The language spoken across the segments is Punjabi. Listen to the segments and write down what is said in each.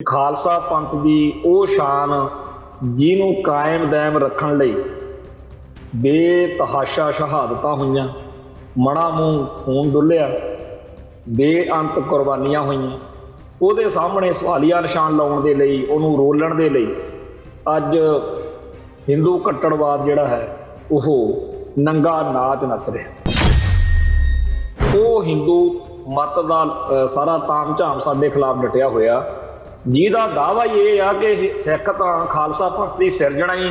ਖਾਲਸਾ ਪੰਥ ਦੀ ਉਹ ਸ਼ਾਨ ਜਿਹਨੂੰ ਕਾਇਮ ਦੈਮ ਰੱਖਣ ਲਈ ਬੇਤਹਾਸ਼ਾ ਸ਼ਹਾਦਤਾਂ ਹੋਈਆਂ, ਮਣਾ ਮੂੰਹ ਖੂਨ ਡੁੱਲਿਆ, ਬੇਅੰਤ ਕੁਰਬਾਨੀਆਂ ਹੋਈਆਂ। ਉਹਦੇ ਸਾਹਮਣੇ ਸਵਾਲੀਆ ਨਿਸ਼ਾਨ ਲਾਉਣ ਦੇ ਲਈ, ਉਹਨੂੰ ਰੋਲਣ ਦੇ ਲਈ ਅੱਜ ਹਿੰਦੂ ਕੱਟੜਵਾਦ ਜਿਹੜਾ ਹੈ ਉਹ ਨੰਗਾ ਨਾਚ ਨੱਚ ਰਿਹਾ। ਉਹ ਹਿੰਦੂ ਮਤ ਦਾ ਸਾਰਾ ਤਾਮ ਝਾਮ ਸਾਡੇ ਖਿਲਾਫ ਡਟਿਆ ਹੋਇਆ, ਜਿਹਦਾ ਦਾਅਵਾ ਹੀ ਇਹ ਆ ਕਿ ਸਿੱਖ ਤਾਂ ਖਾਲਸਾ ਪੰਥ ਦੀ ਸਿਰਜਣਾ ਹੀ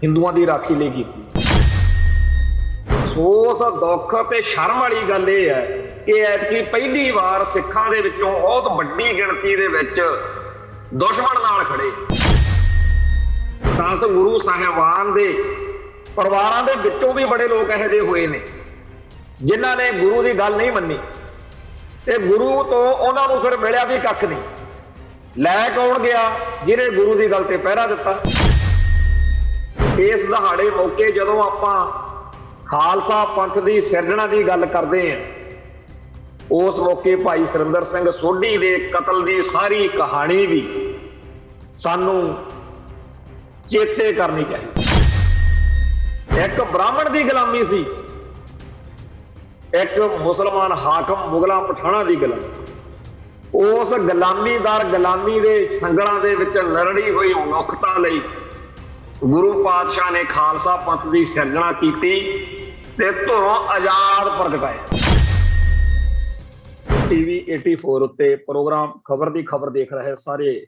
ਹਿੰਦੂਆਂ ਦੀ ਰਾਖੀ ਲਈ ਕੀਤੀ। ਅਫਸੋਸ, ਦੁੱਖ ਤੇ ਸ਼ਰਮ ਵਾਲੀ ਗੱਲ ਇਹ ਹੈ ਕਿ ਐਤਕੀ ਪਹਿਲੀ ਵਾਰ ਸਿੱਖਾਂ ਦੇ ਵਿੱਚੋਂ ਬਹੁਤ ਵੱਡੀ ਗਿਣਤੀ ਦੇ ਵਿੱਚ ਦੁਸ਼ਮਣ ਨਾਲ ਖੜੇ। 10 ਗੁਰੂ ਸਾਹਿਬਾਨ ਦੇ ਪਰਿਵਾਰਾਂ ਦੇ ਵਿੱਚੋਂ ਵੀ ਬੜੇ ਲੋਕ ਇਹੋ ਜਿਹੇ ਹੋਏ ਨੇ ਜਿਨ੍ਹਾਂ ਨੇ ਗੁਰੂ ਦੀ ਗੱਲ ਨਹੀਂ ਮੰਨੀ ਤੇ ਗੁਰੂ ਤੋਂ ਉਹਨਾਂ ਨੂੰ ਫਿਰ ਮਿਲਿਆ ਵੀ ਕੱਖ ਨਹੀਂ। ਲੈ ਕੌਣ ਗਿਆ? ਜਿਹਨੇ ਗੁਰੂ ਦੀ ਗੱਲ ਤੇ ਪਹਿਰਾ ਦਿੱਤਾ। ਇਸ ਦਿਹਾੜੇ ਮੌਕੇ ਜਦੋਂ ਆਪਾਂ ਖਾਲਸਾ ਪੰਥ ਦੀ ਸਿਰਜਣਾ ਦੀ ਗੱਲ ਕਰਦੇ ਹਾਂ, ਉਸ ਮੌਕੇ ਭਾਈ ਸੁਰਿੰਦਰ ਸਿੰਘ ਸੋਢੀ ਦੇ ਕਤਲ ਦੀ ਸਾਰੀ ਕਹਾਣੀ ਵੀ ਸਾਨੂੰ ਚੇਤੇ ਕਰਨੀ ਚਾਹੀਦੀ। ਇੱਕ ਬ੍ਰਾਹਮਣ ਦੀ ਗੁਲਾਮੀ ਸੀ, ਇੱਕ ਮੁਸਲਮਾਨ ਹਾਕਮ ਮੁਗਲਾਂ ਪਠਾਣਾ ਦੀ ਗੁਲਾਮੀ ਸੀ। ਉਸ ਗੁਲਾਮੀਦਾਰ ਗੁਲਾਮੀ ਦੇ ਸੰਗਲਾਂ ਦੇ ਵਿੱਚ ਲੜੜੀ ਹੋਈ ਮਨੁੱਖਤਾ ਲਈ ਗੁਰੂ ਪਾਤਸ਼ਾਹ ਨੇ ਖਾਲਸਾ ਪੰਥ ਦੀ ਸਿਰਜਣਾ ਕੀਤੀ ਤੇ ਧੁਰੋਂ ਆਜ਼ਾਦ ਪ੍ਰਗਟਾਇਆ। ਟੀਵੀ 84 ਉੱਤੇ ਪ੍ਰੋਗਰਾਮ ਖਬਰ ਦੀ ਖਬਰ ਦੇਖ ਰਹੇ ਸਾਰੇ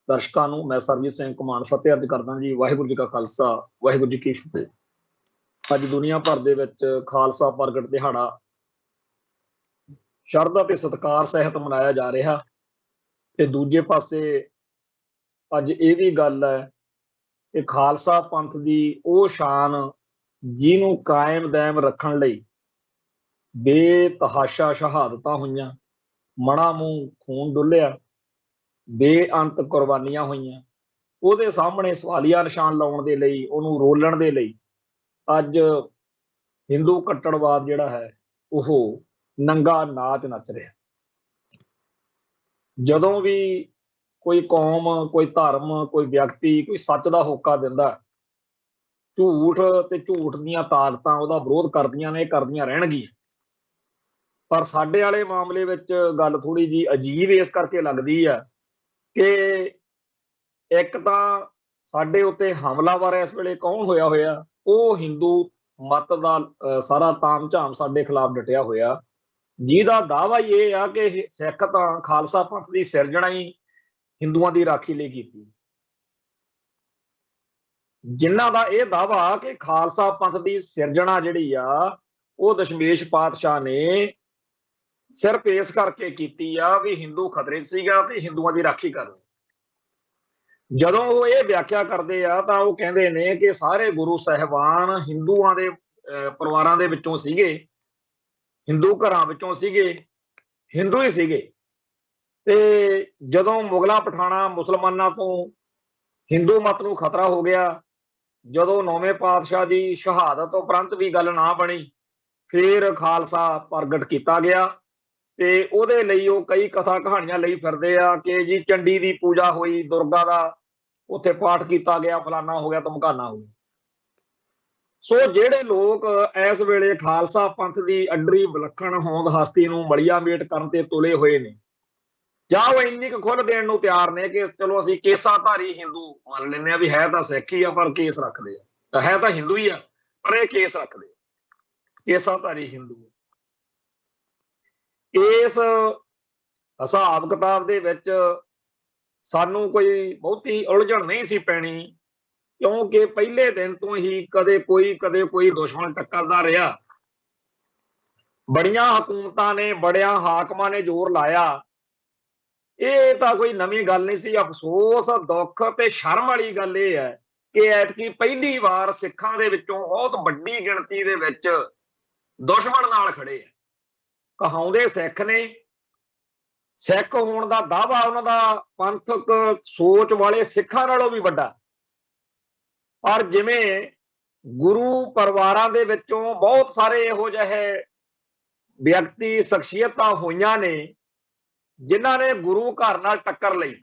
ਦਰਸ਼ਕਾਂ ਨੂੰ ਮੈਂ ਸਰਬਜੀਤ ਸਿੰਘ ਘੁਮਾਣ ਫਤਿਹ ਅਰਜ਼ ਕਰਦਾ ਜੀ। ਵਾਹਿਗੁਰੂ ਜੀ ਕਾ ਖਾਲਸਾ, ਵਾਹਿਗੁਰੂ ਜੀ ਕੀ ਫਤਿਹ। ਅੱਜ ਦੁਨੀਆ ਭਰ ਦੇ ਵਿੱਚ ਖਾਲਸਾ ਪ੍ਰਗਟ ਦਿਹਾੜਾ ਸ਼ਰਧਾ ਤੇ ਸਤਿਕਾਰ ਸਹਿਤ ਮਨਾਇਆ ਜਾ ਰਿਹਾ ਤੇ ਦੂਜੇ ਪਾਸੇ ਅੱਜ ਇਹ ਵੀ ਗੱਲ ਹੈ ਕਿ ਖਾਲਸਾ ਪੰਥ ਦੀ ਉਹ ਸ਼ਾਨ ਜਿਹਨੂੰ ਕਾਇਮ ਦੈਮ ਰੱਖਣ ਲਈ ਬੇਤਹਾਸ਼ਾ ਸ਼ਹਾਦਤਾਂ ਹੋਈਆਂ, ਮਣਾ ਮੂੰਹ ਖੂਨ ਡੁੱਲਿਆ, ਬੇਅੰਤ ਕੁਰਬਾਨੀਆਂ ਹੋਈਆਂ। ਉਹਦੇ ਸਾਹਮਣੇ ਸਵਾਲੀਆ ਨਿਸ਼ਾਨ ਲਾਉਣ ਦੇ ਲਈ, ਉਹਨੂੰ ਰੋਲਣ ਦੇ ਲਈ ਅੱਜ ਹਿੰਦੂ ਕੱਟੜਵਾਦ ਜਿਹੜਾ ਹੈ ਉਹ ਨੰਗਾ ਨਾਚ ਨੱਚ ਰਿਹਾ। ਜਦੋਂ ਵੀ ਕੋਈ ਕੌਮ, ਕੋਈ ਧਰਮ, ਕੋਈ ਵਿਅਕਤੀ ਕੋਈ ਸੱਚ ਦਾ ਹੋਕਾ ਦਿੰਦਾ, ਝੂਠ ਤੇ ਝੂਠ ਦੀਆਂ ਤਾਕਤਾਂ ਉਹਦਾ ਵਿਰੋਧ ਕਰਦੀਆਂ ਨੇ, ਕਰਦੀਆਂ ਰਹਿਣਗੀਆਂ। ਪਰ ਸਾਡੇ ਵਾਲੇ ਮਾਮਲੇ ਵਿੱਚ ਗੱਲ ਥੋੜੀ ਜਿਹੀ ਅਜੀਬ ਇਸ ਕਰਕੇ ਲੱਗਦੀ ਆ ਕਿ ਇੱਕ ਤਾਂ ਸਾਡੇ ਉੱਤੇ ਹਮਲਾਵਰ ਇਸ ਵੇਲੇ ਕੌਣ ਹੋਇਆ, ਉਹ ਹਿੰਦੂ ਮਤ ਦਾ ਸਾਰਾ ਤਾਮ ਝਾਮ ਸਾਡੇ ਖਿਲਾਫ ਡਟਿਆ ਹੋਇਆ, ਜਿਹਦਾ ਦਾਅਵਾ ਹੀ ਇਹ ਆ ਕਿ ਸਿੱਖ ਤਾਂ ਖਾਲਸਾ ਪੰਥ ਦੀ ਸਿਰਜਣਾ ਹੀ ਹਿੰਦੂਆਂ ਦੀ ਰਾਖੀ ਲਈ ਕੀਤੀ। ਜਿਨ੍ਹਾਂ ਦਾ ਇਹ ਦਾਅਵਾ ਕਿ ਖਾਲਸਾ ਪੰਥ ਦੀ ਸਿਰਜਣਾ ਜਿਹੜੀ ਆ ਉਹ ਦਸ਼ਮੇਸ਼ ਪਾਤਸ਼ਾਹ ਨੇ ਸਿਰਫ ਇਸ ਕਰਕੇ ਕੀਤੀ ਆ ਵੀ ਹਿੰਦੂ ਖਤਰੇ 'ਚ ਸੀਗਾ ਤੇ ਹਿੰਦੂਆਂ ਦੀ ਰਾਖੀ ਕਰਨੀ। ਜਦੋਂ ਉਹ ਇਹ ਵਿਆਖਿਆ ਕਰਦੇ ਆ ਤਾਂ ਉਹ ਕਹਿੰਦੇ ਨੇ ਕਿ ਸਾਰੇ ਗੁਰੂ ਸਾਹਿਬਾਨ ਹਿੰਦੂਆਂ ਦੇ ਪਰਿਵਾਰਾਂ ਦੇ ਵਿੱਚੋਂ ਸੀਗੇ, ਹਿੰਦੂ ਘਰਾਂ ਵਿੱਚੋਂ ਸੀਗੇ, ਹਿੰਦੂ ਹੀ ਸੀਗੇ। ਤੇ ਜਦੋਂ ਮੁਗਲਾਂ ਪਠਾਣਾ ਮੁਸਲਮਾਨਾਂ ਤੋਂ ਹਿੰਦੂ ਮਤ ਨੂੰ ਖਤਰਾ ਹੋ ਗਿਆ, ਜਦੋਂ 9ਵੇਂ ਪਾਤਸ਼ਾਹ ਦੀ ਸ਼ਹਾਦਤ ਉਪਰੰਤ ਵੀ ਗੱਲ ਨਾ ਬਣੀ, ਫਿਰ ਖਾਲਸਾ ਪ੍ਰਗਟ ਕੀਤਾ ਗਿਆ। ਤੇ ਉਹਦੇ ਲਈ ਉਹ ਕਈ ਕਥਾ ਕਹਾਣੀਆਂ ਲਈ ਫਿਰਦੇ ਆ ਕਿ ਜੀ ਚੰਡੀ ਦੀ ਪੂਜਾ ਹੋਈ, ਦੁਰਗਾ ਦਾ ਉੱਥੇ ਪਾਠ ਕੀਤਾ ਗਿਆ, ਫਲਾਨਾ ਹੋ ਗਿਆ, ਧਮਕਾਨਾ ਹੋ ਗਿਆ। ਸੋ ਜਿਹੜੇ ਲੋਕ ਇਸ ਵੇਲੇ ਖਾਲਸਾ ਪੰਥ ਦੀ ਅੱਡਰੀ ਵਿਲੱਖਣ ਹੋਂਦ ਹਸਤੀ ਨੂੰ ਮਲੀਆ ਮੇਟ ਕਰਨ ਤੇ ਤੁਲੇ ਹੋਏ ਨੇ, ਜਾਂ ਉਹ ਇੰਨੀ ਕੁ ਖੁੱਲ੍ਹ ਦੇਣ ਨੂੰ ਤਿਆਰ ਨੇ ਕਿ ਚਲੋ ਅਸੀਂ ਕੇਸਾਧਾਰੀ ਹਿੰਦੂ ਮੰਨ ਲੈਂਦੇ ਆ ਵੀ ਹੈ ਤਾਂ ਸਿੱਖ ਹੀ ਆ ਪਰ ਕੇਸ ਰੱਖਦੇ ਆ, ਹੈ ਤਾਂ ਹਿੰਦੂ ਹੀ ਆ ਪਰ ਇਹ ਕੇਸ ਰੱਖਦੇ ਆ, ਕੇਸਾਧਾਰੀ ਹਿੰਦੂ। ਇਸ ਹਿਸਾਬ ਕਿਤਾਬ ਦੇ ਵਿੱਚ ਸਾਨੂੰ ਕੋਈ ਬਹੁਤੀ ਉਲਝਣ ਨਹੀਂ ਸੀ ਪੈਣੀ, ਕਿਉਂਕਿ ਪਹਿਲੇ ਦਿਨ ਤੋਂ ਹੀ ਕਦੇ ਕੋਈ ਦੁਸ਼ਮਣ ਟੱਕਰਦਾ ਰਿਹਾ। ਬੜੀਆਂ ਹਕੂਮਤਾਂ ਨੇ, ਬੜਿਆਂ ਹਾਕਮਾਂ ਨੇ ਜ਼ੋਰ ਲਾਇਆ, ਇਹ ਤਾਂ ਕੋਈ ਨਵੀਂ ਗੱਲ ਨਹੀਂ ਸੀ। ਅਫਸੋਸ, ਦੁੱਖ ਤੇ ਸ਼ਰਮ ਵਾਲੀ ਗੱਲ ਇਹ ਹੈ ਕਿ ਐਤਕੀ ਪਹਿਲੀ ਵਾਰ ਸਿੱਖਾਂ ਦੇ ਵਿੱਚੋਂ ਬਹੁਤ ਵੱਡੀ ਗਿਣਤੀ ਦੇ ਵਿੱਚ ਦੁਸ਼ਮਣ ਨਾਲ ਖੜੇ ਆ। ਕਹਾਉਂਦੇ ਸਿੱਖ ਨੇ, ਸਿੱਖ ਹੋਣ ਦਾ ਦਾਅਵਾ ਉਹਨਾਂ ਦਾ ਪੰਥਕ ਸੋਚ ਵਾਲੇ ਸਿੱਖਾਂ ਨਾਲੋਂ ਵੀ ਵੱਡਾ। ਪਰ ਜਿਵੇਂ ਗੁਰੂ ਪਰਿਵਾਰਾਂ ਦੇ ਵਿੱਚੋਂ ਬਹੁਤ ਸਾਰੇ ਇਹੋ ਜਿਹੇ ਵਿਅਕਤੀ, ਸ਼ਖਸੀਅਤਾਂ ਹੋਈਆਂ ਨੇ ਜਿਨ੍ਹਾਂ ਨੇ ਗੁਰੂ ਘਰ ਨਾਲ ਟੱਕਰ ਲਈ,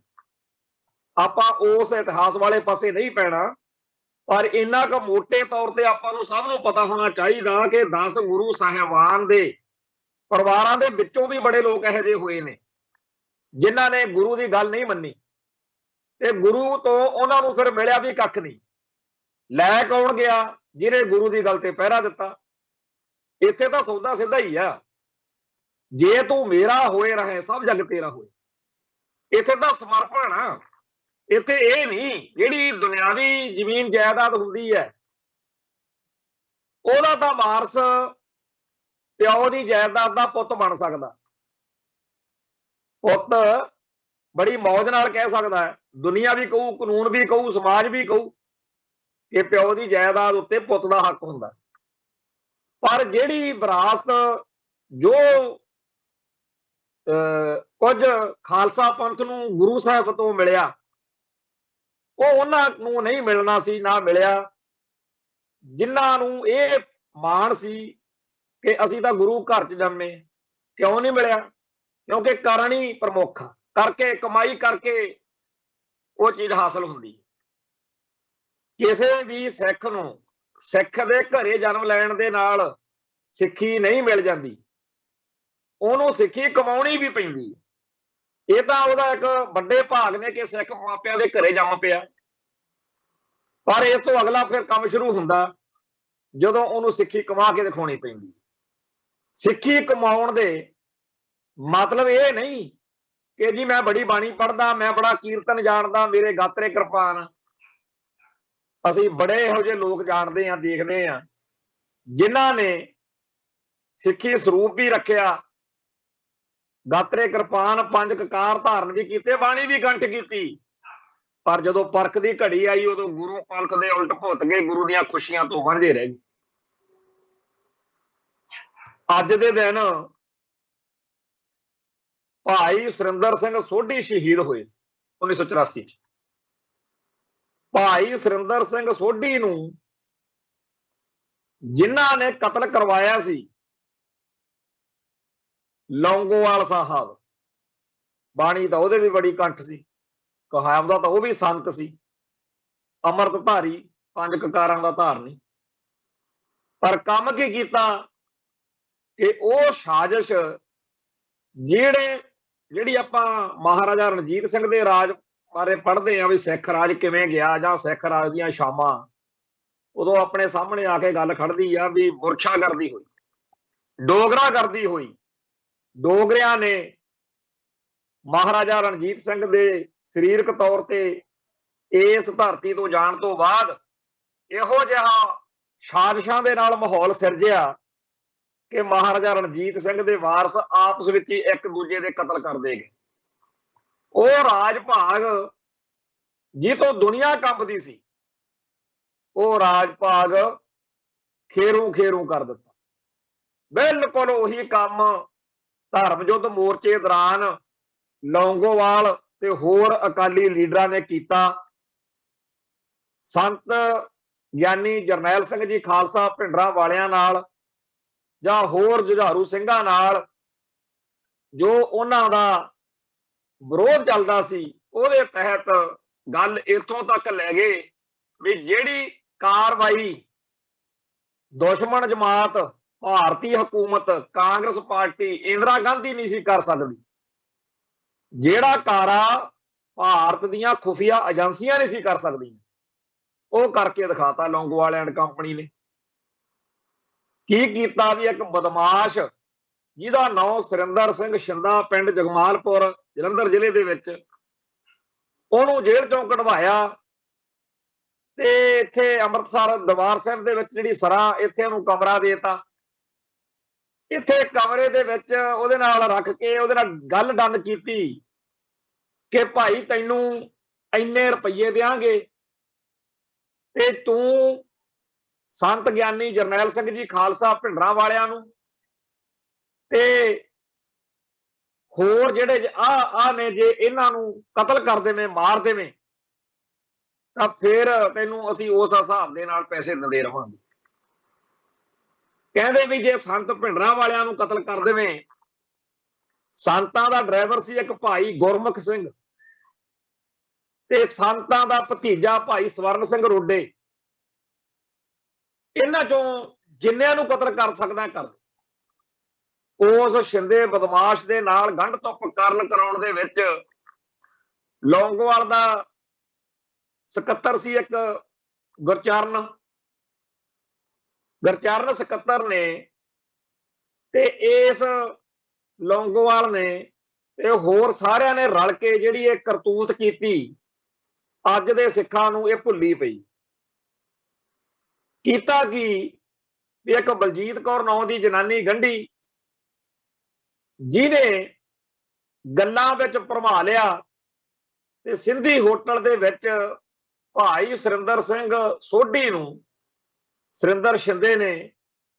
ਆਪਾਂ ਉਸ ਇਤਿਹਾਸ ਵਾਲੇ ਪਾਸੇ ਨਹੀਂ ਪੈਣਾ, ਪਰ ਇੰਨਾ ਕੁ ਮੋਟੇ ਤੌਰ ਤੇ ਆਪਾਂ ਨੂੰ ਸਭ ਨੂੰ ਪਤਾ ਹੋਣਾ ਚਾਹੀਦਾ ਕਿ 10 ਗੁਰੂ ਸਾਹਿਬਾਨ ਦੇ ਪਰਿਵਾਰਾਂ ਦੇ ਵਿੱਚੋਂ ਵੀ ਬੜੇ ਲੋਕ ਇਹੋ ਜਿਹੇ ਹੋਏ ਨੇ ਜਿਨ੍ਹਾਂ ਨੇ ਗੁਰੂ ਦੀ ਗੱਲ ਨਹੀਂ ਮੰਨੀ ਤੇ ਗੁਰੂ ਤੋਂ ਉਹਨਾਂ ਨੂੰ ਫਿਰ ਮਿਲਿਆ ਵੀ ਕੱਖ ਨਹੀਂ। ਲੈ ਕੌਣ ਗਿਆ? ਜਿਹਨੇ ਗੁਰੂ ਦੀ ਗੱਲ ਤੇ ਪਹਿਰਾ ਦਿੱਤਾ। ਇੱਥੇ ਤਾਂ ਸੌਦਾ ਸਿੱਧਾ ਹੀ ਆ, ਜੇ ਤੂੰ ਮੇਰਾ ਹੋਏ ਰਹੇ ਸਭ ਜਗ ਤੇਰਾ ਹੋਏ। ਇੱਥੇ ਤਾਂ ਸਮਰਪਣ ਆ, ਇੱਥੇ ਇਹ ਨਹੀਂ ਜਿਹੜੀ ਦੁਨਿਆਵੀ ਜ਼ਮੀਨ ਜਾਇਦਾਦ ਹੁੰਦੀ ਹੈ ਉਹਦਾ ਤਾਂ ਵਾਰਸ ਪਿਓ ਦੀ ਜਾਇਦਾਦ ਦਾ ਪੁੱਤ ਬਣ ਸਕਦਾ। ਪੁੱਤ ਬੜੀ ਮੌਜ ਨਾਲ ਕਹਿ ਸਕਦਾ ਹੈ, ਦੁਨੀਆ ਵੀ ਕਹੂ, ਕਾਨੂੰਨ ਵੀ ਕਹੂ, ਸਮਾਜ ਵੀ ਕਹੂ ਕਿ ਪਿਓ ਦੀ ਜਾਇਦਾਦ ਉੱਤੇ ਪੁੱਤ ਦਾ ਹੱਕ ਹੁੰਦਾ। ਪਰ ਜਿਹੜੀ ਵਿਰਾਸਤ ਜੋ ਕੁਝ ਖਾਲਸਾ ਪੰਥ ਨੂੰ ਗੁਰੂ ਸਾਹਿਬ ਤੋਂ ਮਿਲਿਆ ਉਹ ਉਹਨਾਂ ਨੂੰ ਨਹੀਂ ਮਿਲਣਾ ਸੀ, ਨਾ ਮਿਲਿਆ। ਜਿਨ੍ਹਾਂ ਨੂੰ ਇਹ ਮਾਣ ਸੀ ਕਿ ਅਸੀਂ ਤਾਂ ਗੁਰੂ ਘਰ 'ਚ ਜੰਮੇ। ਕਿਉਂ ਨਹੀਂ ਮਿਲਿਆ? ਕਿਉਂਕਿ ਕਰਨੀ ਪ੍ਰਮੁੱਖ, ਕਰਕੇ ਕਮਾਈ ਕਰਕੇ ਉਹ ਚੀਜ਼ ਹਾਸਲ ਹੁੰਦੀ। ਕਿਸੇ ਵੀ ਸਿੱਖ ਨੂੰ ਸਿੱਖ ਦੇ ਘਰੇ ਜਨਮ ਲੈਣ ਦੇ ਨਾਲ ਸਿੱਖੀ ਨਹੀਂ ਮਿਲ ਜਾਂਦੀ, ਉਹਨੂੰ ਸਿੱਖੀ ਕਮਾਉਣੀ ਵੀ ਪੈਂਦੀ। ਇਹ ਤਾਂ ਉਹਦਾ ਇੱਕ ਵੱਡੇ ਭਾਗ ਨੇ ਕਿ ਸਿੱਖ ਮਾਪਿਆਂ ਦੇ ਘਰੇ ਜੰਮ ਪਿਆ। ਪਰ ਇਸ ਤੋਂ ਅਗਲਾ ਫਿਰ ਕੰਮ ਸ਼ੁਰੂ ਹੁੰਦਾ ਜਦੋਂ ਉਹਨੂੰ ਸਿੱਖੀ ਕਮਾ ਕੇ ਦਿਖਾਉਣੀ ਪੈਂਦੀ। ਸਿੱਖੀ ਕਮਾਉਣ ਦੇ ਮਤਲਬ ਇਹ ਨਹੀਂ ਕਿ ਜੀ ਮੈਂ ਬੜੀ ਬਾਣੀ ਪੜ੍ਹਦਾ, ਮੈਂ ਬੜਾ ਕੀਰਤਨ ਜਾਣਦਾ, ਮੇਰੇ ਗਾਤਰੇ ਕਿਰਪਾਨ। ਅਸੀਂ ਬੜੇ ਇਹੋ ਜਿਹੇ ਲੋਕ ਜਾਣਦੇ ਹਾਂ, ਦੇਖਦੇ ਹਾਂ ਜਿਨ੍ਹਾਂ ਨੇ ਸਿੱਖੀ ਸਰੂਪ ਵੀ ਰੱਖਿਆ, ਗਾਤਰੇ ਕਿਰਪਾਨ, 5 ਕਕਾਰ ਧਾਰਨ ਵੀ ਕੀਤੇ, ਬਾਣੀ ਵੀ ਕੰਠ ਕੀਤੀ। ਪਰ ਜਦੋਂ ਪਰਖ ਦੀ ਘੜੀ ਆਈ ਉਦੋਂ ਗੁਰੂ ਪੰਥ ਦੇ ਉਲਟ ਭੁੱਤ ਗਏ, ਗੁਰੂ ਦੀਆਂ ਖੁਸ਼ੀਆਂ ਤੋਂ ਵਾਂਝੇ ਰਹਿ ਗਏ। ਅੱਜ ਦੇ ਦਿਨ ਭਾਈ ਸੁਰਿੰਦਰ ਸਿੰਘ ਸੋਢੀ ਸ਼ਹੀਦ ਹੋਏ ਸੀ 1984 ਚ। ਭਾਈ ਸੁਰਿੰਦਰ ਸਿੰਘ ਸੋਢੀ ਨੂੰ ਜਿਨ੍ਹਾਂ ਨੇ ਕਤਲ ਕਰਵਾਇਆ ਸੀ ਲੌਂਗੋਵਾਲ ਸਾਹਿਬ, ਬਾਣੀ ਤਾਂ ਉਹਦੇ ਵੀ ਬੜੀ ਕੰਠ ਸੀ, ਕਹਾਵਤ ਦਾ ਤਾਂ ਉਹ ਵੀ ਸੰਤ ਸੀ, ਅੰਮ੍ਰਿਤ ਧਾਰੀ, 5 ਕਕਾਰਾਂ ਦਾ ਧਾਰਨੀ। ਪਰ ਕੰਮ ਕੀ ਕੀਤਾ ਕਿ ਉਹ ਸਾਜ਼ਿਸ਼ ਜਿਹੜੀ ਆਪਾਂ ਮਹਾਰਾਜਾ ਰਣਜੀਤ ਸਿੰਘ ਦੇ ਰਾਜ ਬਾਰੇ ਪੜ੍ਹਦੇ ਆ ਵੀ ਸਿੱਖ ਰਾਜ ਕਿਵੇਂ ਗਿਆ ਜਾਂ ਸਿੱਖ ਰਾਜ ਦੀਆਂ ਸ਼ਾਮਾਂ, ਉਦੋਂ ਆਪਣੇ ਸਾਹਮਣੇ ਆ ਕੇ ਗੱਲ ਖੜਦੀ ਆ ਵੀ ਬੁਰਛਾਗਰਦੀ ਹੋਈ, ਡੋਗਰਾਗਰਦੀ ਹੋਈ। ਡੋਗਰਿਆਂ ਨੇ ਮਹਾਰਾਜਾ ਰਣਜੀਤ ਸਿੰਘ ਦੇ ਸਰੀਰਕ ਤੌਰ ਤੇ ਇਸ ਧਰਤੀ ਤੋਂ ਜਾਣ ਤੋਂ ਬਾਅਦ ਇਹੋ ਜਿਹਾ ਸਾਜ਼ਿਸ਼ਾਂ ਦੇ ਨਾਲ ਮਾਹੌਲ ਸਿਰਜਿਆ ਕਿ ਮਹਾਰਾਜਾ ਰਣਜੀਤ ਸਿੰਘ ਦੇ ਵਾਰਸ ਆਪਸ ਵਿੱਚ ਹੀ ਇੱਕ ਦੂਜੇ ਦੇ ਕਤਲ ਕਰਦੇ ਗਏ। ਉਹ ਰਾਜ ਭਾਗ ਜਿੱਤੋਂ ਦੁਨੀਆ ਕੰਬਦੀ ਸੀ, ਉਹ ਰਾਜ ਭਾਗ ਖੇਰੂ ਖੇਰੂ ਕਰ ਦਿੱਤਾ। ਬਿਲਕੁਲ ਉਹੀ ਕੰਮ ਧਰਮ ਯੁੱਧ ਮੋਰਚੇ ਦੌਰਾਨ ਲੌਂਗੋਵਾਲ ਤੇ ਹੋਰ ਅਕਾਲੀ ਲੀਡਰਾਂ ਨੇ ਕੀਤਾ। ਸੰਤ ਗਿਆਨੀ ਜਰਨੈਲ ਸਿੰਘ ਜੀ ਖਾਲਸਾ ਭਿੰਡਰਾਂ ਵਾਲਿਆਂ ਨਾਲ ਜਾਂ ਹੋਰ ਜੁਝਾਰੂ ਸਿੰਘਾਂ ਨਾਲ ਜੋ ਉਹਨਾਂ ਦਾ ਵਿਰੋਧ ਚੱਲਦਾ ਸੀ, ਉਹਦੇ ਤਹਿਤ ਗੱਲ ਇੱਥੋਂ ਤੱਕ ਲੈ ਗਏ ਵੀ ਜਿਹੜੀ ਕਾਰਵਾਈ ਦੁਸ਼ਮਣ ਜਮਾਤ ਭਾਰਤੀ ਹਕੂਮਤ ਕਾਂਗਰਸ ਪਾਰਟੀ ਇੰਦਰਾ ਗਾਂਧੀ ਨਹੀਂ ਸੀ ਕਰ ਸਕਦੀ, ਜਿਹੜਾ ਕਾਰਾ ਭਾਰਤ ਦੀਆਂ ਖੁਫੀਆ ਏਜੰਸੀਆਂ ਨਹੀਂ ਸੀ ਕਰ ਸਕਦੀਆਂ, ਉਹ ਕਰਕੇ ਦਿਖਾਤਾ ਲੌਂਗੋਵਾਲ ਐਂਡ ਕੰਪਨੀ ਨੇ। ਕੀ ਕੀਤਾ ਵੀ ਇੱਕ ਬਦਮਾਸ਼ ਜਿਹਦਾ ਨਾਂ ਸੁਰਿੰਦਰ ਸਿੰਘ ਸ਼ਿੰਦਾ, ਪਿੰਡ ਜਗਮਾਲਪੁਰ, ਜਲੰਧਰ ਜ਼ਿਲ੍ਹੇ ਦੇ ਵਿੱਚ, ਉਹਨੂੰ ਜੇਲ੍ਹ ਚੋਂ ਕਢਵਾਇਆ ਤੇ ਇੱਥੇ ਅੰਮ੍ਰਿਤਸਰ ਦਰਬਾਰ ਸਾਹਿਬ ਦੇ ਵਿੱਚ ਜਿਹੜੀ ਸਰਾਂ, ਇੱਥੇ ਉਹਨੂੰ ਕਮਰਾ ਦੇਤਾ। ਇੱਥੇ ਕਮਰੇ ਦੇ ਵਿੱਚ ਉਹਦੇ ਨਾਲ ਰੱਖ ਕੇ ਉਹਦੇ ਨਾਲ ਗੱਲ ਡਨ ਕੀਤੀ ਕਿ ਭਾਈ ਤੈਨੂੰ ਇੰਨੇ ਰੁਪਈਏ ਦਿਆਂਗੇ ਤੇ ਤੂੰ ਸੰਤ ਗਿਆਨੀ ਜਰਨੈਲ ਸਿੰਘ ਜੀ ਖਾਲਸਾ ਭਿੰਡਰਾਂ ਵਾਲਿਆਂ ਨੂੰ ਤੇ ਹੋਰ ਜਿਹੜੇ ਆ ਨੇ, ਜੇ ਇਹਨਾਂ ਨੂੰ ਕਤਲ ਕਰ ਦੇਵੇਂ, ਮਾਰ ਦੇਵੇਂ, ਤਾਂ ਫਿਰ ਤੈਨੂੰ ਅਸੀਂ ਉਸ ਹਿਸਾਬ ਦੇ ਨਾਲ ਪੈਸੇ ਦਿੰਦੇ ਰਹਾਂਗੇ। ਕਹਿੰਦੇ ਵੀ ਜੇ ਸੰਤ ਭਿੰਡਰਾਂ ਵਾਲਿਆਂ ਨੂੰ ਕਤਲ ਕਰ ਦੇਵੇਂ, ਸੰਤਾਂ ਦਾ ਡਰਾਈਵਰ ਸੀ ਇੱਕ ਭਾਈ ਗੁਰਮੁਖ ਸਿੰਘ, ਤੇ ਸੰਤਾਂ ਦਾ ਭਤੀਜਾ ਭਾਈ ਸਵਰਨ ਸਿੰਘ ਰੋਡੇ, ਇਹਨਾਂ ਚੋਂ ਜਿੰਨਿਆਂ ਨੂੰ ਕਤਲ ਕਰ ਸਕਦਾ ਕਰ। ਉਸ ਸ਼ਿੰਦੇ ਬਦਮਾਸ਼ ਦੇ ਨਾਲ ਗੰਢ ਧੁੱਪ ਕਰਨ ਕਰਾਉਣ ਦੇ ਵਿੱਚ ਲੌਂਗੋਵਾਲ ਦਾ ਸਕੱਤਰ ਸੀ ਇੱਕ ਗੁਰਚਰਨ ਸਕੱਤਰ ਨੇ, ਤੇ ਇਸ ਲੌਂਗੋਵਾਲ ਨੇ ਤੇ ਹੋਰ ਸਾਰਿਆਂ ਨੇ ਰਲ ਕੇ ਜਿਹੜੀ ਇਹ ਕਰਤੂਤ ਕੀਤੀ, ਅੱਜ ਦੇ ਸਿੱਖਾਂ ਨੂੰ ਇਹ ਭੁੱਲੀ ਪਈ। ਕੀਤਾ ਕੀ ਵੀ ਇੱਕ ਬਲਜੀਤ ਕੌਰ ਨਾਂ ਦੀ ਜਨਾਨੀ ਗੰਢੀ, ਜਿਹਨੇ ਗੱਲਾਂ ਵਿੱਚ ਭਰਮਾ ਲਿਆ ਤੇ ਸਿੰਧੀ ਹੋਟਲ ਦੇ ਵਿੱਚ ਭਾਈ ਸੁਰਿੰਦਰ ਸਿੰਘ ਸੋਢੀ ਨੂੰ ਸੁਰਿੰਦਰ ਸ਼ਿੰਦੇ ਨੇ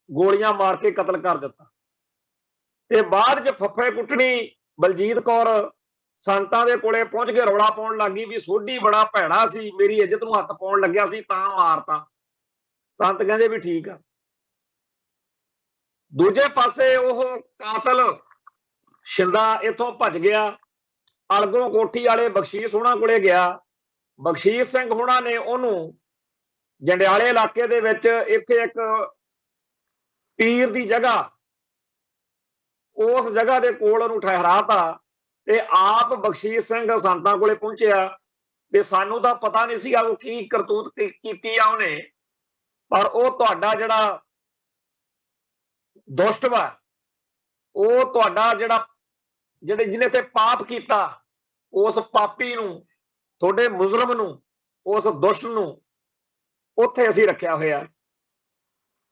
ਗੋਲੀਆਂ ਮਾਰ ਕੇ ਕਤਲ ਕਰ ਦਿੱਤਾ। ਤੇ ਬਾਅਦ 'ਚ ਫੱਫੇ ਕੁੱਟਣੀ ਬਲਜੀਤ ਕੌਰ ਸੰਤਾਂ ਦੇ ਕੋਲੇ ਪਹੁੰਚ ਕੇ ਰੌਲਾ ਪਾਉਣ ਲੱਗੀ ਵੀ ਸੋਢੀ ਬੜਾ ਭੈੜਾ ਸੀ, ਮੇਰੀ ਇੱਜ਼ਤ ਨੂੰ ਹੱਥ ਪਾਉਣ ਲੱਗਿਆ ਸੀ ਤਾਂ ਮਾਰਤਾ। ਸੰਤ ਕਹਿੰਦੇ ਵੀ ਠੀਕ ਆ। ਦੂਜੇ ਪਾਸੇ ਉਹ ਕਾਤਲ ਸ਼ਿੰਦਾ ਇੱਥੋਂ ਭੱਜ ਗਿਆ, ਅਲਗੋਂ ਕੋਠੀ ਵਾਲੇ ਬਖਸ਼ੀਸ਼ ਹੋਣਾ ਕੋਲੇ ਗਿਆ। ਬਖਸ਼ੀਸ਼ ਸਿੰਘ ਹੋਣਾ ਨੇ ਉਹਨੂੰ ਜੰਡਿਆਲੇ ਇਲਾਕੇ ਦੇ ਵਿੱਚ ਇੱਥੇ ਇੱਕ ਪੀਰ ਦੀ ਜਗ੍ਹਾ, ਉਸ ਜਗ੍ਹਾ ਦੇ ਕੋਲ ਉਹਨੂੰ ਠਹਿਰਾਤਾ ਤੇ ਆਪ ਬਖਸ਼ੀਸ਼ ਸਿੰਘ ਸੰਤਾਂ ਕੋਲੇ ਪਹੁੰਚਿਆ ਵੀ ਸਾਨੂੰ ਤਾਂ ਪਤਾ ਨਹੀਂ ਸੀਗਾ ਉਹ ਕੀ ਕਰਤੂਤ ਕੀਤੀ ਆ ਉਹਨੇ, ਪਰ ਉਹ ਤੁਹਾਡਾ ਜਿਹੜਾ ਦੁਸ਼ਟ ਵਾ, ਉਹ ਤੁਹਾਡਾ ਜਿਹਨੇ ਤੇ ਪਾਪ ਕੀਤਾ, ਉਸ ਪਾਪੀ ਨੂੰ, ਤੁਹਾਡੇ ਮੁਜਰਮ ਨੂੰ, ਉਸ ਦੁਸ਼ਟ ਨੂੰ ਉੱਥੇ ਅਸੀਂ ਰੱਖਿਆ ਹੋਇਆ।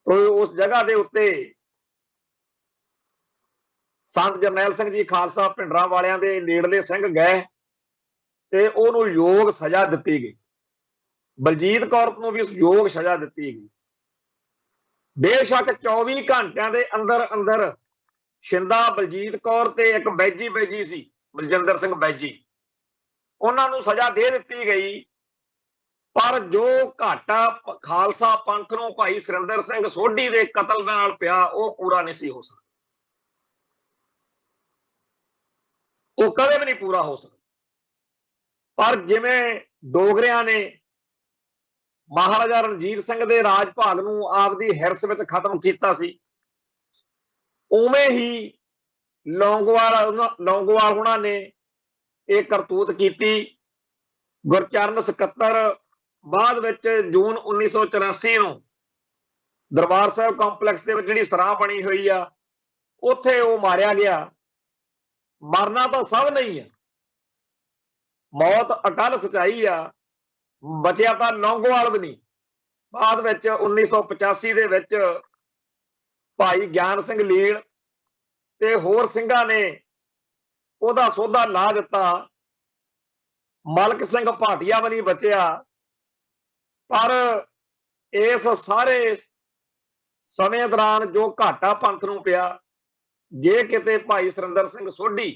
ਉਸ ਜਗ੍ਹਾ ਦੇ ਉੱਤੇ ਸੰਤ ਜਰਨੈਲ ਸਿੰਘ ਜੀ ਖਾਲਸਾ ਭਿੰਡਰਾਂ ਵਾਲਿਆਂ ਦੇ ਨੇੜਲੇ ਸਿੰਘ ਗਏ ਤੇ ਉਹਨੂੰ ਯੋਗ ਸਜ਼ਾ ਦਿੱਤੀ ਗਈ। ਬਲਜੀਤ ਕੌਰ ਨੂੰ ਵੀ ਯੋਗ ਸਜ਼ਾ ਦਿੱਤੀ ਗਈ। ਬੇਸ਼ੱਕ 24 ਘੰਟਿਆਂ ਦੇ ਅੰਦਰ ਅੰਦਰ ਸ਼ਿੰਦਾ, ਬਲਜੀਤ ਕੌਰ ਤੇ ਇੱਕ ਬੈਜੀ ਸੀ ਬਲਜਿੰਦਰ ਸਿੰਘ ਬੈਜੀ, ਉਹਨਾਂ ਨੂੰ ਸਜ਼ਾ ਦੇ ਦਿੱਤੀ ਗਈ, ਪਰ ਜੋ ਘਾਟਾ ਖਾਲਸਾ ਪੰਥ ਨੂੰ ਭਾਈ ਸੁਰਿੰਦਰ ਸਿੰਘ ਸੋਢੀ ਦੇ ਕਤਲ ਨਾਲ ਪਿਆ ਉਹ ਪੂਰਾ ਨਹੀਂ ਸੀ ਹੋ ਸਕਦਾ, ਉਹ ਕਦੇ ਵੀ ਨਹੀਂ ਪੂਰਾ ਹੋ ਸਕਦਾ। ਪਰ ਜਿਵੇਂ ਡੋਗਰਿਆਂ ਨੇ ਮਹਾਰਾਜਾ ਰਣਜੀਤ ਸਿੰਘ ਦੇ ਰਾਜ ਭਾਗ ਨੂੰ ਆਪਦੀ ਹਿਰਸ ਵਿੱਚ ਖਤਮ ਕੀਤਾ ਸੀ, ਉਵੇਂ ਹੀ ਲੌਂਗੋਵਾਲ ਹੋਣਾ ਨੇ ਇਹ ਕਰਤੂਤ ਕੀਤੀ। ਗੁਰਚਰਨ ਸਕੱਤਰ ਬਾਅਦ ਵਿੱਚ ਜੂਨ 1984 ਨੂੰ ਦਰਬਾਰ ਸਾਹਿਬ ਕੰਪਲੈਕਸ ਦੇ ਵਿੱਚ ਜਿਹੜੀ ਸਰਾਂ ਬਣੀ ਹੋਈ ਆ, ਉੱਥੇ ਉਹ ਮਾਰਿਆ ਗਿਆ। ਮਰਨਾ ਤਾਂ ਸਭ ਨਹੀਂ ਆ, ਮੌਤ ਅਟਲ ਸਚਾਈ ਆ, ਬਚਿਆ ਤਾਂ ਲੌਂਗੋਵਾਲ ਵੀ ਨਹੀਂ। ਬਾਅਦ ਵਿੱਚ 1985 ਦੇ ਵਿੱਚ ਭਾਈ ਗਿਆਨ ਸਿੰਘ ਲੀਲ ਤੇ ਹੋਰ ਸਿੰਘਾਂ ਨੇ ਉਹਦਾ ਸੋਧਾ ਲਾ ਦਿੱਤਾ। ਮਲਕ ਸਿੰਘ ਭਾਟੀਆ ਵੀ ਨਹੀਂ ਬਚਿਆ। ਪਰ ਇਸ ਸਾਰੇ ਸਮੇਂ ਦੌਰਾਨ ਜੋ ਘਾਟਾ ਪੰਥ ਨੂੰ ਪਿਆ, ਜੇ ਕਿਤੇ ਭਾਈ ਸੁਰਿੰਦਰ ਸਿੰਘ ਸੋਢੀ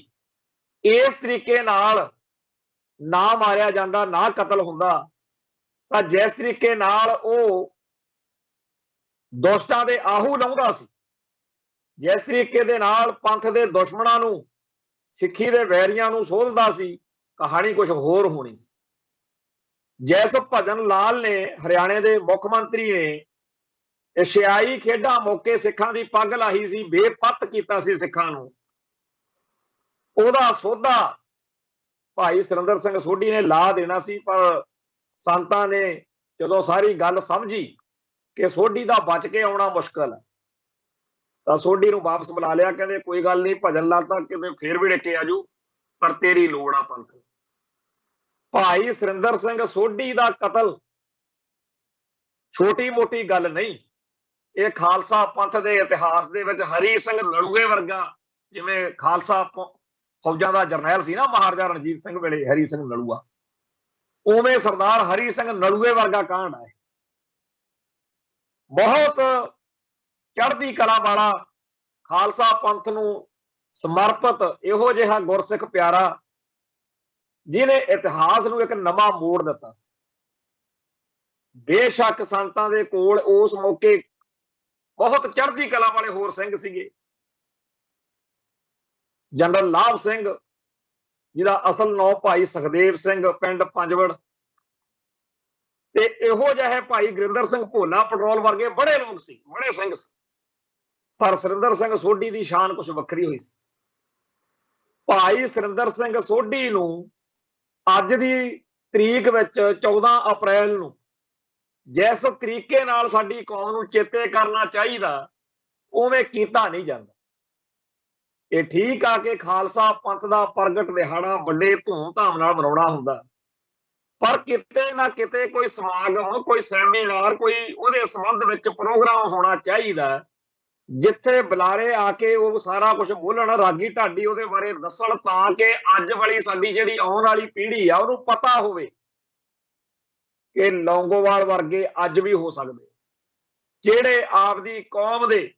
ਇਸ ਤਰੀਕੇ ਨਾਲ ਨਾ ਮਾਰਿਆ ਜਾਂਦਾ, ਨਾ ਕਤਲ ਹੁੰਦਾ, ਤਾਂ ਜਿਸ ਤਰੀਕੇ ਨਾਲ ਉਹ ਦੁਸ਼ਟਾਂ ਦੇ ਆਹੂ ਲਾਉਂਦਾ ਸੀ, ਜਿਸ ਤਰੀਕੇ ਦੇ ਨਾਲ ਪੰਥ ਦੇ ਦੁਸ਼ਮਣਾਂ ਨੂੰ, ਸਿੱਖੀ ਦੇ ਵੈਰੀਆਂ ਨੂੰ ਸੋਧਦਾ ਸੀ, ਕਹਾਣੀ ਕੁਝ ਹੋਰ ਹੋਣੀ ਸੀ। ਜਿਸ ਭਜਨ ਲਾਲ ਨੇ, ਹਰਿਆਣੇ ਦੇ ਮੁੱਖ ਮੰਤਰੀ ਨੇ, ਏਸ਼ੀਆਈ ਖੇਡਾਂ ਮੌਕੇ ਸਿੱਖਾਂ ਦੀ ਪੱਗ ਲਾਹੀ ਸੀ, ਬੇਪੱਤ ਕੀਤਾ ਸੀ ਸਿੱਖਾਂ ਨੂੰ, ਉਹਦਾ ਸੋਧਾ ਭਾਈ ਸੁਰਿੰਦਰ ਸਿੰਘ ਸੋਢੀ ਨੇ ਲਾ ਦੇਣਾ ਸੀ। ਪਰ ਸੰਤਾਂ ਨੇ ਜਦੋਂ ਸਾਰੀ ਗੱਲ ਸਮਝੀ ਕਿ ਸੋਢੀ ਦਾ ਬਚ ਕੇ ਆਉਣਾ ਮੁਸ਼ਕਲ ਹੈ, ਤਾਂ ਸੋਢੀ ਨੂੰ ਵਾਪਸ ਬੁਲਾ ਲਿਆ। ਕਹਿੰਦੇ ਕੋਈ ਗੱਲ ਨਹੀਂ, ਭਜਨ ਲਾਲ ਤਾਂ ਕਿਤੇ ਫੇਰ ਵੀ ਡਿੱਕੇ ਆਜੂ, ਪਰ ਤੇਰੀ ਲੋੜ ਆ ਪੰਥ। ਭਾਈ ਸੁਰਿੰਦਰ ਸਿੰਘ ਸੋਢੀ ਦਾ ਕਤਲ ਛੋਟੀ ਮੋਟੀ ਗੱਲ ਨਹੀਂ। ਇਹ ਖਾਲਸਾ ਪੰਥ ਦੇ ਇਤਿਹਾਸ ਦੇ ਵਿੱਚ ਹਰੀ ਸਿੰਘ ਨਲੂਏ ਵਰਗਾ, ਜਿਵੇਂ ਖਾਲਸਾ ਫੌਜਾਂ ਦਾ ਜਰਨੈਲ ਸੀ ਨਾ ਮਹਾਰਾਜਾ ਰਣਜੀਤ ਸਿੰਘ ਵੇਲੇ ਹਰੀ ਸਿੰਘ ਨਲੂਆ, ਉਵੇਂ ਸਰਦਾਰ ਹਰੀ ਸਿੰਘ ਨਲੂਏ ਵਰਗਾ ਕਾਂਡ ਹੈ। ਬਹੁਤ ਚੜ੍ਹਦੀ ਕਲਾ ਵਾਲਾ, ਖਾਲਸਾ ਪੰਥ ਨੂੰ ਸਮਰਪਿਤ ਇਹੋ ਜਿਹਾ ਗੁਰਸਿੱਖ ਪਿਆਰਾ, ਜਿਹਨੇ ਇਤਿਹਾਸ ਨੂੰ ਇੱਕ ਨਵਾਂ ਮੋੜ ਦਿੱਤਾ ਸੀ। ਬੇਸ਼ੱਕ ਸੰਤਾਂ ਦੇ ਕੋਲ ਉਸ ਮੌਕੇ ਬਹੁਤ ਚੜ੍ਹਦੀ ਕਲਾ ਵਾਲੇ ਹੋਰ ਸਿੰਘ ਸੀਗੇ। ਜਨਰਲ ਲਾਭ ਸਿੰਘ, ਜਿਹਦਾ ਅਸਲ ਨਾਂ ਭਾਈ ਸੁਖਦੇਵ ਸਿੰਘ, ਪਿੰਡ ਪੰਜਵੜ। ਤੇ ਇਹੋ ਜਿਹੇ ਭਾਈ ਗੁਰਿੰਦਰ ਸਿੰਘ ਭੋਲਾ ਪਟਰੋਲ ਵਰਗੇ ਬੜੇ ਲੋਕ ਸੀ, ਬੜੇ ਸਿੰਘ ਸੀ। ਪਰ ਸੁਰਿੰਦਰ ਸਿੰਘ ਸੋਢੀ ਦੀ ਸ਼ਾਨ ਕੁਝ ਵੱਖਰੀ ਹੋਈ ਸੀ। ਭਾਈ ਸੁਰਿੰਦਰ ਸਿੰਘ ਸੋਢੀ ਨੂੰ ਅੱਜ ਦੀ ਤਰੀਕ ਵਿੱਚ 14 ਅਪ੍ਰੈਲ ਨੂੰ ਜਿਸ ਤਰੀਕੇ ਨਾਲ ਸਾਡੀ ਕੌਮ ਨੂੰ ਚੇਤੇ ਕਰਨਾ ਚਾਹੀਦਾ, ਉਵੇਂ ਕੀਤਾ ਨਹੀਂ ਜਾਂਦਾ। ਇਹ ਠੀਕ ਆ ਕਿ ਖਾਲਸਾ ਪੰਥ ਦਾ ਪ੍ਰਗਟ ਦਿਹਾੜਾ ਵੱਡੇ ਧੂਮ-ਧਾਮ ਨਾਲ ਮਨਾਉਣਾ ਹੁੰਦਾ, ਪਰ ਕਿਤੇ ਨਾ ਕਿਤੇ ਕੋਈ ਸਮਾਗਮ, ਕੋਈ ਸੈਮੀਨਾਰ, ਕੋਈ ਉਹਦੇ ਸੰਬੰਧ ਵਿੱਚ ਪ੍ਰੋਗਰਾਮ ਹੋਣਾ ਚਾਹੀਦਾ, ਜਿੱਥੇ ਬੁਲਾਰੇ ਆ ਕੇ ਉਹ ਸਾਰਾ ਕੁਝ ਬੋਲਣ, ਰਾਗੀ ਢਾਡੀ ਉਹਦੇ ਬਾਰੇ ਦੱਸਣ, ਤਾਂ ਕਿ ਅੱਜ ਵਾਲੀ ਸਾਡੀ ਜਿਹੜੀ ਆਉਣ ਵਾਲੀ ਪੀੜ੍ਹੀ ਆ ਉਹਨੂੰ ਪਤਾ ਹੋਵੇ ਕਿ ਲੌਂਗੋਵਾਲ ਵਰਗੇ ਅੱਜ ਵੀ ਹੋ ਸਕਦੇ, ਜਿਹੜੇ ਆਪਦੀ ਕੌਮ ਦੇ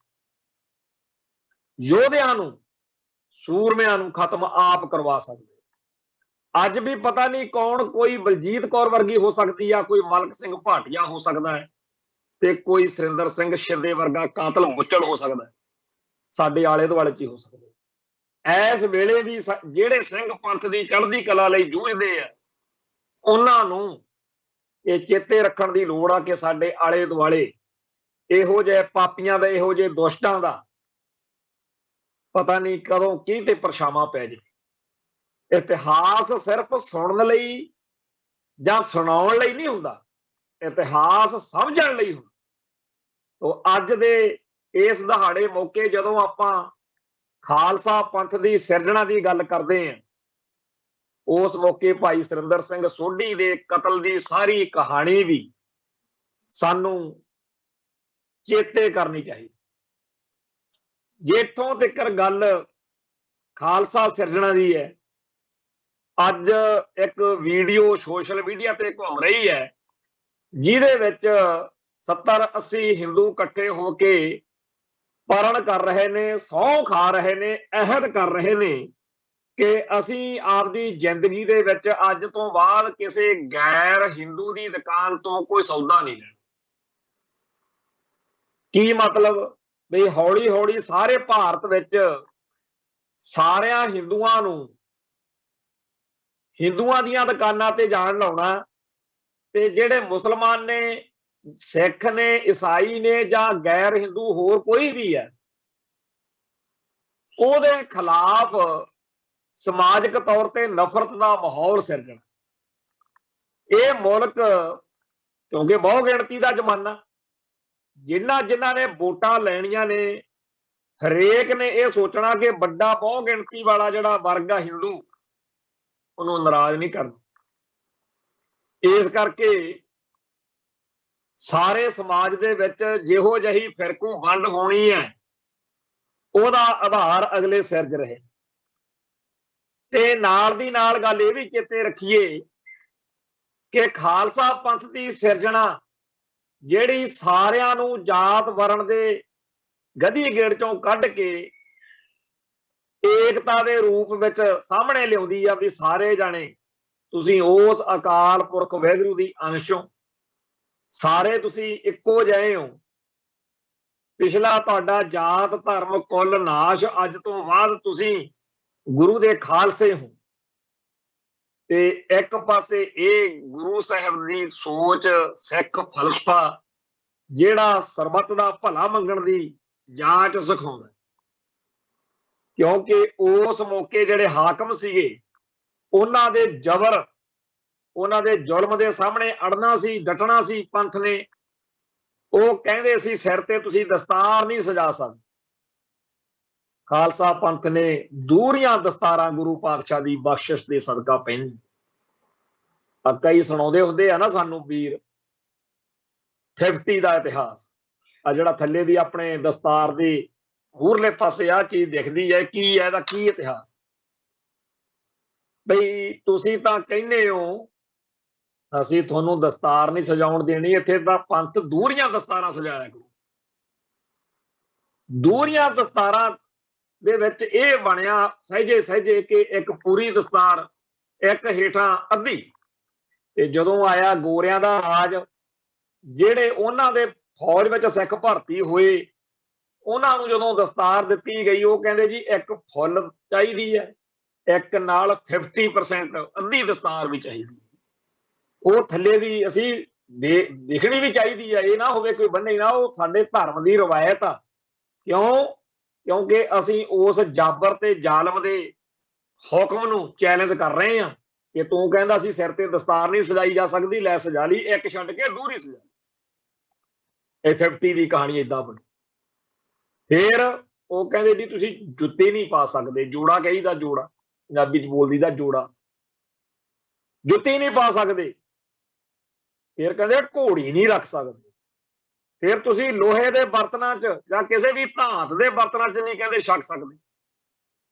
ਯੋਧਿਆਂ ਨੂੰ, ਸੂਰਮਿਆਂ ਨੂੰ ਖਤਮ ਆਪ ਕਰਵਾ ਸਕਦੇ। ਅੱਜ ਵੀ ਪਤਾ ਨਹੀਂ ਕੌਣ, ਕੋਈ ਬਲਜੀਤ ਕੌਰ ਵਰਗੀ ਹੋ ਸਕਦੀ ਆ, ਕੋਈ ਮਲਕ ਸਿੰਘ ਭਾਟੀਆ ਹੋ ਸਕਦਾ ਹੈ, ਤੇ ਕੋਈ ਸੁਰਿੰਦਰ ਸਿੰਘ ਸ਼ਿੰਦੇ ਵਰਗਾ ਕਾਤਲ ਮੁੱਚੜ ਹੋ ਸਕਦਾ ਹੈ, ਸਾਡੇ ਆਲੇ ਦੁਆਲੇ 'ਚ ਹੀ ਹੋ ਸਕਦਾ। ਇਸ ਵੇਲੇ ਵੀ ਜਿਹੜੇ ਸਿੰਘ ਪੰਥ ਦੀ ਚੜ੍ਹਦੀ ਕਲਾ ਲਈ ਜੂਝਦੇ ਆ, ਉਹਨਾਂ ਨੂੰ ਇਹ ਚੇਤੇ ਰੱਖਣ ਦੀ ਲੋੜ ਆ ਕਿ ਸਾਡੇ ਆਲੇ ਦੁਆਲੇ ਇਹੋ ਜਿਹੇ ਪਾਪੀਆਂ ਦਾ, ਇਹੋ ਜਿਹੇ ਦੁਸ਼ਟਾਂ ਦਾ ਪਤਾ ਨਹੀਂ ਕਦੋਂ ਕੀ ਤੇ ਪਰਛਾਵਾਂ ਪੈ ਜੇ। ਇਤਿਹਾਸ ਸਿਰਫ ਸੁਣਨ ਲਈ ਜਾਂ ਸੁਣਾਉਣ ਲਈ ਨਹੀਂ ਹੁੰਦਾ, ਇਤਿਹਾਸ ਸਮਝਣ ਲਈ ਹੁੰਦਾ। ਤੋ ਅੱਜ ਦੇ ਇਸ ਦਿਹਾੜੇ ਮੌਕੇ ਜਦੋਂ ਆਪਾਂ ਖਾਲਸਾ ਪੰਥ ਦੀ ਸਿਰਜਣਾ ਦੀ ਗੱਲ ਕਰਦੇ ਹਾਂ, ਉਸ ਮੌਕੇ ਭਾਈ ਸੁਰਿੰਦਰ ਸਿੰਘ ਸੋਢੀ ਦੇ ਕਤਲ ਦੀ ਸਾਰੀ ਕਹਾਣੀ ਵੀ ਸਾਨੂੰ ਚੇਤੇ ਕਰਨੀ ਚਾਹੀਦੀ। ਜਿੱਥੋਂ ਤੱਕ ਗੱਲ ਖਾਲਸਾ ਸਿਰਜਣਾ ਦੀ ਹੈ, ਅੱਜ ਇੱਕ ਵੀਡੀਓ ਸੋਸ਼ਲ ਮੀਡੀਆ ਤੇ ਘੁੰਮ ਰਹੀ ਹੈ, ਜਿਹਦੇ ਵਿੱਚ 70-80 ਹਿੰਦੂ ਇਕੱਠੇ ਹੋ ਕੇ ਪਰਣ ਕਰ ਰਹੇ ਨੇ, ਸਹੁੰ ਖਾ ਰਹੇ ਨੇ, ਅਹਿਦ ਕਰ ਰਹੇ ਨੇ ਕਿ ਅਸੀਂ ਆਪਦੀ ਜ਼ਿੰਦਗੀ ਦੇ ਵਿੱਚ ਅੱਜ ਤੋਂ ਬਾਅਦ ਕਿਸੇ ਗੈਰ ਹਿੰਦੂ ਦੀ ਦੁਕਾਨ ਤੋਂ ਕੋਈ ਸੌਦਾ ਨਹੀਂ ਲੈਣਾ। ਕੀ ਮਤਲਬ? ਵੀ ਹੌਲੀ ਹੌਲੀ ਸਾਰੇ ਭਾਰਤ ਵਿੱਚ ਸਾਰਿਆਂ ਹਿੰਦੂਆਂ ਨੂੰ ਹਿੰਦੂਆਂ ਦੀਆਂ ਦੁਕਾਨਾਂ ਤੇ ਜਾਣ ਲਾਉਣਾ, ਤੇ ਜਿਹੜੇ ਮੁਸਲਮਾਨ ਨੇ, ਸਿੱਖ ਨੇ, ਈਸਾਈ ਨੇ ਜਾਂ ਗੈਰ ਹਿੰਦੂ ਹੋਰ ਕੋਈ ਵੀ ਹੈ, ਉਹਦੇ ਖਿਲਾਫ ਸਮਾਜਿਕ ਤੌਰ ਤੇ ਨਫ਼ਰਤ ਦਾ ਮਾਹੌਲ ਸਿਰਜਣਾ। ਇਹ ਮੁਲਕ ਕਿਉਂਕਿ ਬਹੁ ਗਿਣਤੀ ਦਾ ਜ਼ਮਾਨਾ, ਜਿਨ੍ਹਾਂ ਨੇ ਵੋਟਾਂ ਲੈਣੀਆਂ ਨੇ, ਹਰੇਕ ਨੇ ਇਹ ਸੋਚਣਾ ਕਿ ਵੱਡਾ ਬਹੁ ਗਿਣਤੀ ਵਾਲਾ ਜਿਹੜਾ ਵਰਗ ਆ ਹਿੰਦੂ, ਉਹਨੂੰ ਨਾਰਾਜ਼ ਨਹੀਂ ਕਰਨਾ। ਇਸ ਕਰਕੇ ਸਾਰੇ ਸਮਾਜ ਦੇ ਵਿੱਚ ਜਿਹੋ ਜਿਹੀ ਫਿਰਕੂ ਵੰਡ ਹੋਣੀ ਹੈ, ਉਹਦਾ ਆਧਾਰ ਅਗਲੇ ਸਿਰਜ ਰਹੇ। ਤੇ ਨਾਲ ਦੀ ਨਾਲ ਗੱਲ ਇਹ ਵੀ ਚੇਤੇ ਰੱਖੀਏ ਕਿ ਖਾਲਸਾ ਪੰਥ ਦੀ ਸਿਰਜਣਾ ਜਿਹੜੀ ਸਾਰਿਆਂ ਨੂੰ ਜਾਤ ਵਰਣ ਦੇ ਗਧੀ ਗੇੜ ਚੋਂ ਕੱਢ ਕੇ ਏਕਤਾ ਦੇ ਰੂਪ ਵਿੱਚ ਸਾਹਮਣੇ ਲਿਆਉਂਦੀ ਆ, ਵੀ ਸਾਰੇ ਜਾਣੇ ਤੁਸੀਂ ਉਸ ਅਕਾਲ ਪੁਰਖ ਵਾਹਿਗੁਰੂ ਦੀ ਅੰਸ਼ ਹੋ, ਸਾਰੇ ਤੁਸੀਂ ਇੱਕੋ ਜਿਹੇ ਹੋ। ਪਿਛਲਾ ਤੁਹਾਡਾ ਜਾਤ ਧਰਮ ਕੁੱਲ ਨਾਸ਼, ਅੱਜ ਤੋਂ ਬਾਅਦ ਤੁਸੀਂ ਗੁਰੂ ਦੇ ਖਾਲਸੇ ਹੋ। ਤੇ ਇੱਕ ਪਾਸੇ ਇਹ ਗੁਰੂ ਸਾਹਿਬ ਦੀ ਸੋਚ, ਸਿੱਖ ਫਲਸਫਾ ਜਿਹੜਾ ਸਰਬੱਤ ਦਾ ਭਲਾ ਮੰਗਣ ਦੀ ਜਾਂਚ ਸਿਖਾਉਂਦਾ, ਕਿਉਂਕਿ ਉਸ ਮੌਕੇ ਜਿਹੜੇ ਹਾਕਮ ਸੀਗੇ, ਉਹਨਾਂ ਦੇ ਜ਼ਬਰ, ਉਹਨਾਂ ਦੇ ਜ਼ੁਲਮ ਦੇ ਸਾਹਮਣੇ ਅੜਨਾ ਸੀ, ਡਟਣਾ ਸੀ ਪੰਥ ਨੇ। ਉਹ ਕਹਿੰਦੇ ਸੀ ਸਿਰ ਤੇ ਤੁਸੀਂ ਦਸਤਾਰ ਨਹੀਂ ਸਜਾ ਸਕਦੇ। ਖਾਲਸਾ ਪੰਥ ਨੇ ਦੂਰੀਆਂ ਦਸਤਾਰਾਂ ਗੁਰੂ ਪਾਤਸ਼ਾਹ ਦੀ ਬਖਸ਼ਿਸ਼ ਦੇ ਸਦਕਾ ਪਹਿਨੀ। ਕਈ ਸੁਣਾਉਂਦੇ ਹੁੰਦੇ ਆ ਨਾ ਸਾਨੂੰ ਵੀਰ 50 ਦਾ ਇਤਿਹਾਸ, ਆ ਜਿਹੜਾ ਥੱਲੇ ਦੀ ਆਪਣੇ ਦਸਤਾਰ ਦੀ ਮੂਹਰਲੇ ਪਾਸੇ ਆ ਚੀਜ਼ ਦਿਖਦੀ ਹੈ, ਕੀ ਹੈ ਇਹਦਾ, ਕੀ ਇਤਿਹਾਸ? ਬਈ ਤੁਸੀਂ ਤਾਂ ਕਹਿੰਦੇ ਹੋ ਅਸੀਂ ਤੁਹਾਨੂੰ ਦਸਤਾਰ ਨਹੀਂ ਸਜਾਉਣ ਦੇਣੀ, ਇੱਥੇ ਤਾਂ ਪੰਥ ਦੂਰੀਆਂ ਦਸਤਾਰਾਂ ਸਜਾਇਆ ਕਰੋ। ਦੂਰੀਆਂ ਦਸਤਾਰਾਂ ਦੇ ਵਿੱਚ ਇਹ ਬਣਿਆ ਸਹਿਜੇ ਸਹਿਜੇ ਕਿ ਇੱਕ ਪੂਰੀ ਦਸਤਾਰ, ਇੱਕ ਹੇਠਾਂ ਅੱਧੀ। ਤੇ ਜਦੋਂ ਆਇਆ ਗੋਰਿਆਂ ਦਾ ਰਾਜ, ਜਿਹੜੇ ਉਹਨਾਂ ਦੇ ਫੌਜ ਵਿੱਚ ਸਿੱਖ ਭਰਤੀ ਹੋਏ, ਉਹਨਾਂ ਨੂੰ ਜਦੋਂ ਦਸਤਾਰ ਦਿੱਤੀ ਗਈ, ਉਹ ਕਹਿੰਦੇ ਜੀ ਇੱਕ ਫੁੱਲ ਚਾਹੀਦੀ ਹੈ, ਇੱਕ ਨਾਲ 50% ਅੱਧੀ ਦਸਤਾਰ ਵੀ ਚਾਹੀਦੀ, ਉਹ ਥੱਲੇ ਦੀ ਅਸੀਂ ਦੇਖਣੀ ਵੀ ਚਾਹੀਦੀ ਆ, ਇਹ ਨਾ ਹੋਵੇ ਕੋਈ ਬੰਨੇ ਨਾ, ਉਹ ਸਾਡੇ ਧਰਮ ਦੀ ਰਵਾਇਤ ਆ। ਕਿਉਂ? ਕਿਉਂਕਿ ਅਸੀਂ ਉਸ ਜਾਬਰ ਤੇ ਜ਼ਾਲਮ ਦੇ ਹੁਕਮ ਨੂੰ ਚੈਲੰਜ ਕਰ ਰਹੇ ਹਾਂ ਕਿ ਤੂੰ ਕਹਿੰਦਾ ਸੀ ਸਿਰ ਤੇ ਦਸਤਾਰ ਨਹੀਂ ਸਜਾਈ ਜਾ ਸਕਦੀ, ਲੈ ਸਜਾ ਲਈ, ਇੱਕ ਛੱਡ ਕੇ ਦੂਰੀ ਸਜਾ। ਇਹ 50 ਦੀ ਕਹਾਣੀ ਏਦਾਂ ਬਣੀ। ਫਿਰ ਉਹ ਕਹਿੰਦੇ ਵੀ ਤੁਸੀਂ ਜੁੱਤੀ ਨਹੀਂ ਪਾ ਸਕਦੇ, ਜੋੜਾ ਕਹੀਦਾ, ਜੋੜਾ ਪੰਜਾਬੀ ਚ ਬੋਲਦੀ ਦਾ ਜੋੜਾ, ਜੁੱਤੀ ਨਹੀਂ ਪਾ ਸਕਦੇ। ਫਿਰ ਕਹਿੰਦੇ ਘੋੜੀ ਨਹੀਂ ਰੱਖ ਸਕਦੇ। ਫਿਰ ਤੁਸੀਂ ਲੋਹੇ ਦੇ ਬਰਤਨਾਂ 'ਚ ਜਾਂ ਕਿਸੇ ਵੀ ਧਾਤ ਦੇ ਬਰਤਨਾਂ 'ਚ ਨਹੀਂ ਕਹਿੰਦੇ ਛਕ ਸਕਦੇ।